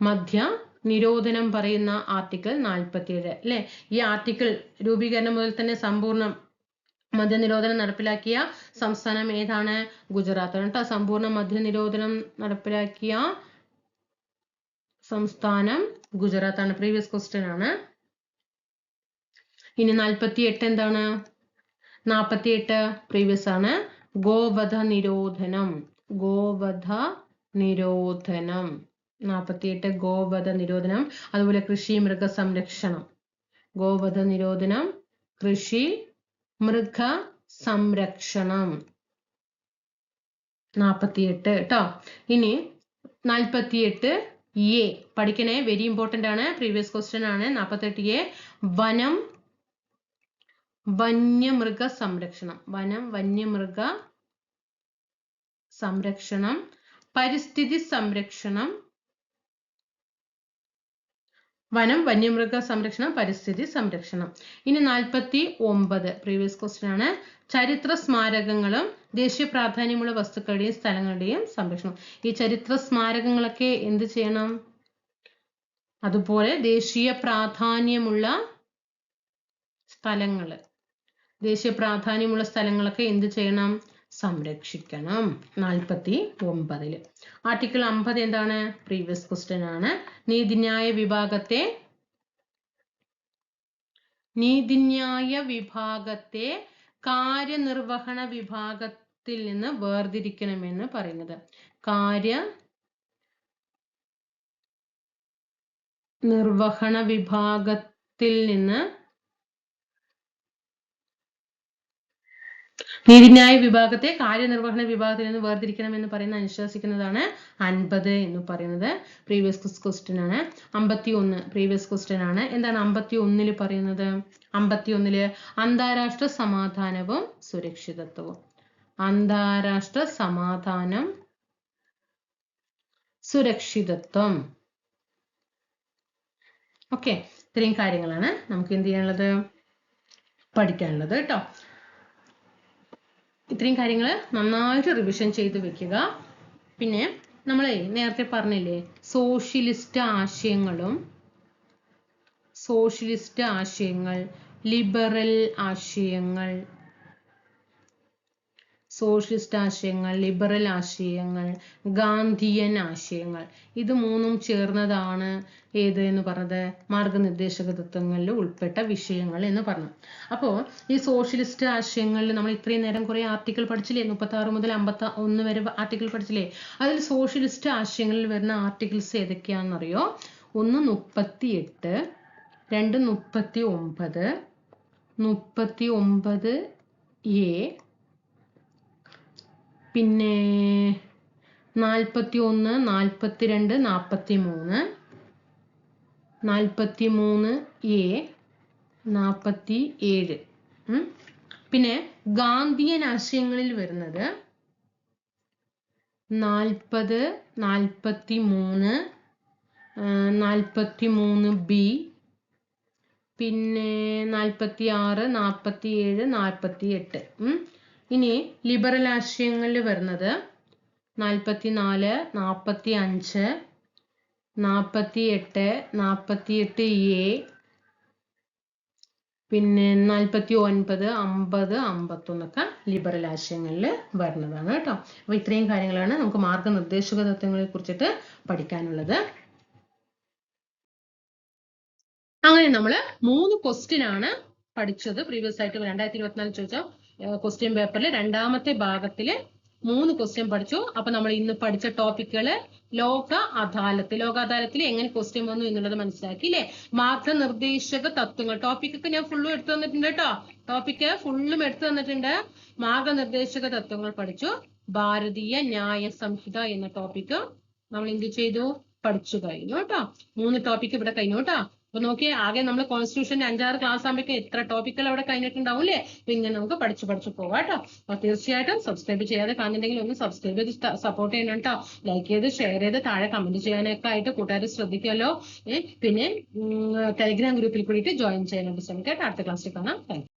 മദ്യനിരോധനം പറയുന്ന ആർട്ടിക്കിൾ 47 അല്ലെ. ഈ ആർട്ടിക്കിൾ രൂപീകരണം മുതൽ തന്നെ സമ്പൂർണ്ണ മദ്യനിരോധനം നടപ്പിലാക്കിയ സംസ്ഥാനം ഏതാണ്? ഗുജറാത്ത് ആണ് കേട്ടോ. സമ്പൂർണ്ണ മദ്യനിരോധനം നടപ്പിലാക്കിയ സംസ്ഥാനം ഗുജറാത്താണ്. പ്രീവിയസ് ക്വസ്റ്റ്യൻ ആണ്. ഇനി 48 എന്താണ്? 48 പ്രീവിയസ് ആണ്. ഗോവധ നിരോധനം. 48 ഗോവധ നിരോധനം. അതുപോലെ കൃഷി മൃഗ സംരക്ഷണം. ഗോവധ നിരോധനം, കൃഷി മൃഗ സംരക്ഷണം. 48 കേട്ടോ. ഇനി 48 എ പഠിക്കണേ, വെരി ഇമ്പോർട്ടന്റ് ആണ്. പ്രീവിയസ് ക്വസ്റ്റ്യൻ ആണ്. 48 വന്യമൃഗ സംരക്ഷണം. വന്യമൃഗ സംരക്ഷണം, പരിസ്ഥിതി സംരക്ഷണം. വന്യമൃഗ സംരക്ഷണം, പരിസ്ഥിതി സംരക്ഷണം. ഇനി 49 പ്രീവിയസ് ക്വസ്റ്റ്യൻ ആണ്. ചരിത്ര സ്മാരകങ്ങളും ദേശീയ പ്രാധാന്യമുള്ള വസ്തുക്കളുടെയും സ്ഥലങ്ങളുടെയും സംരക്ഷണം. ഈ ചരിത്ര സ്മാരകങ്ങളൊക്കെ എന്ത് ചെയ്യണം? അതുപോലെ ദേശീയ പ്രാധാന്യമുള്ള സ്ഥലങ്ങളൊക്കെ എന്ത് ചെയ്യണം? സംരക്ഷിക്കണം. 49 ആർട്ടിക്കിൾ 50 എന്താണ്? പ്രീവിയസ് ക്വസ്റ്റ്യൻ ആണ്. നീതിന്യായ വിഭാഗത്തെ കാര്യനിർവഹണ വിഭാഗത്തിൽ നിന്ന് വേർതിരിക്കണമെന്ന് പറയുന്നത്. കാര്യനിർവഹണ വിഭാഗത്തിൽ നിന്ന് നീതിന്യായ വിഭാഗത്തെ കാര്യനിർവഹണ വിഭാഗത്തിൽ നിന്ന് വേർതിരിക്കണമെന്ന് പറയുന്ന അനുശാസിക്കുന്നതാണ് 50 എന്ന് പറയുന്നത്. പ്രീവിയസ് ക്വസ്റ്റ്യൻ ആണ്. 51 പ്രീവിയസ് ക്വസ്റ്റ്യൻ ആണ്. എന്താണ് 51 പറയുന്നത്? 51 അന്താരാഷ്ട്ര സമാധാനവും സുരക്ഷിതത്വവും. അന്താരാഷ്ട്ര സമാധാനം, സുരക്ഷിതത്വം. ഓക്കെ, ഇത്രയും കാര്യങ്ങളാണ് നമുക്ക് എന്ത് ചെയ്യാനുള്ളത്? പഠിക്കാനുള്ളത് കേട്ടോ. ഇത്രയും കാര്യങ്ങൾ നന്നായിട്ട് റിവിഷൻ ചെയ്ത് വെക്കുക. പിന്നെ നമ്മളെ നേരത്തെ പറഞ്ഞില്ലേ സോഷ്യലിസ്റ്റ് ആശയങ്ങൾ, ലിബറൽ ആശയങ്ങൾ, ഗാന്ധിയൻ ആശയങ്ങൾ. ഇത് മൂന്നും ചേർന്നതാണ് ഏത് എന്ന് പറഞ്ഞത്? മാർഗനിർദ്ദേശക തത്വങ്ങളിൽ ഉൾപ്പെട്ട വിഷയങ്ങൾ എന്ന് പറഞ്ഞു. അപ്പോൾ ഈ സോഷ്യലിസ്റ്റ് ആശയങ്ങളിൽ നമ്മൾ ഇത്രയും നേരം കുറെ ആർട്ടിക്കിൾ പഠിച്ചില്ലേ? 36 മുതൽ 51 വരെ ആർട്ടിക്കിൾ പഠിച്ചില്ലേ? അതിൽ സോഷ്യലിസ്റ്റ് ആശയങ്ങളിൽ വരുന്ന ആർട്ടിക്കിൾസ് ഏതൊക്കെയാണെന്നറിയോ? 1 38, 2 39 എ, പിന്നെ 41, 42, 43, 43 എ, 47. പിന്നെ ഗാന്ധിയൻ ആശയങ്ങളിൽ വരുന്നത് 40, 43, 43B, പിന്നെ 46, 47, 48. ഇനി ലിബറൽ ആശയങ്ങളിൽ വരുന്നത് 44, 45, 48, 48A, പിന്നെ 49, 50, 51 ലിബറൽ ആശയങ്ങളിൽ വരുന്നതാണ് കേട്ടോ. അപ്പൊ ഇത്രയും കാര്യങ്ങളാണ് നമുക്ക് മാർഗനിർദ്ദേശക തത്വങ്ങളെ കുറിച്ചിട്ട് പഠിക്കാനുള്ളത്. അങ്ങനെ നമ്മൾ 3 ക്വസ്റ്റ്യൻ ആണ് പഠിച്ചത്. പ്രീവിയസ് ആയിട്ട് 2024 ചോദിച്ച ക്വസ്റ്റ്യൻ പേപ്പറിൽ രണ്ടാമത്തെ ഭാഗത്തില് 3 ക്വസ്റ്റ്യൻ പഠിച്ചു. അപ്പൊ നമ്മൾ ഇന്ന് പഠിച്ച ടോപ്പിക്കുകള് ലോക അദാലത്തിൽ എങ്ങനെ ക്വസ്റ്റ്യൻ വന്നു എന്നുള്ളത് മനസ്സിലാക്കി അല്ലെ. മാർഗനിർദ്ദേശക തത്വങ്ങൾ ടോപ്പിക്കൊക്കെ ഞാൻ ഫുള്ളും എടുത്തു തന്നിട്ടുണ്ട് കേട്ടോ. ടോപ്പിക്ക് ഫുള്ളും എടുത്തു തന്നിട്ടുണ്ട്. മാർഗനിർദ്ദേശക തത്വങ്ങൾ പഠിച്ചു. ഭാരതീയ ന്യായ സംഹിത എന്ന ടോപ്പിക്ക് നമ്മൾ എന്ത് ചെയ്തു, പഠിച്ചു കഴിഞ്ഞു കേട്ടോ. 3 ടോപ്പിക്ക് ഇവിടെ കഴിഞ്ഞു കേട്ടോ. അപ്പൊ നോക്കിയേ, ആകെ നമ്മൾ കോൺസ്റ്റിറ്റ്യൂഷന്റെ 5-6 ക്ലാസ് ആകുമ്പോഴേക്കും എത്ര ടോപ്പിക്കുകൾ അവിടെ കഴിഞ്ഞിട്ടുണ്ടാവും അല്ലേ. അപ്പൊ ഇങ്ങനെ നമുക്ക് പഠിച്ചു പോവാം കേട്ടോ. അപ്പൊ തീർച്ചയായിട്ടും സബ്സ്ക്രൈബ് ചെയ്യാതെ കാണുന്നുണ്ടെങ്കിൽ ഒന്ന് സബ്സ്ക്രൈബ് ചെയ്ത് സപ്പോർട്ട് ചെയ്യണം കേട്ടോ. ലൈക്ക് ചെയ്ത് ഷെയർ ചെയ്ത് താഴെ കമന്റ് ചെയ്യാനൊക്കെ ആയിട്ട് കൂട്ടുകാർ ശ്രദ്ധിക്കുമല്ലോ. പിന്നെ ടെലിഗ്രാം ഗ്രൂപ്പിൽ കൂടിയിട്ട് ജോയിൻ ചെയ്യാനായിട്ട് ശ്രമിക്കാം. അടുത്ത ക്ലാസ്സിൽ കാണാം. Thank you.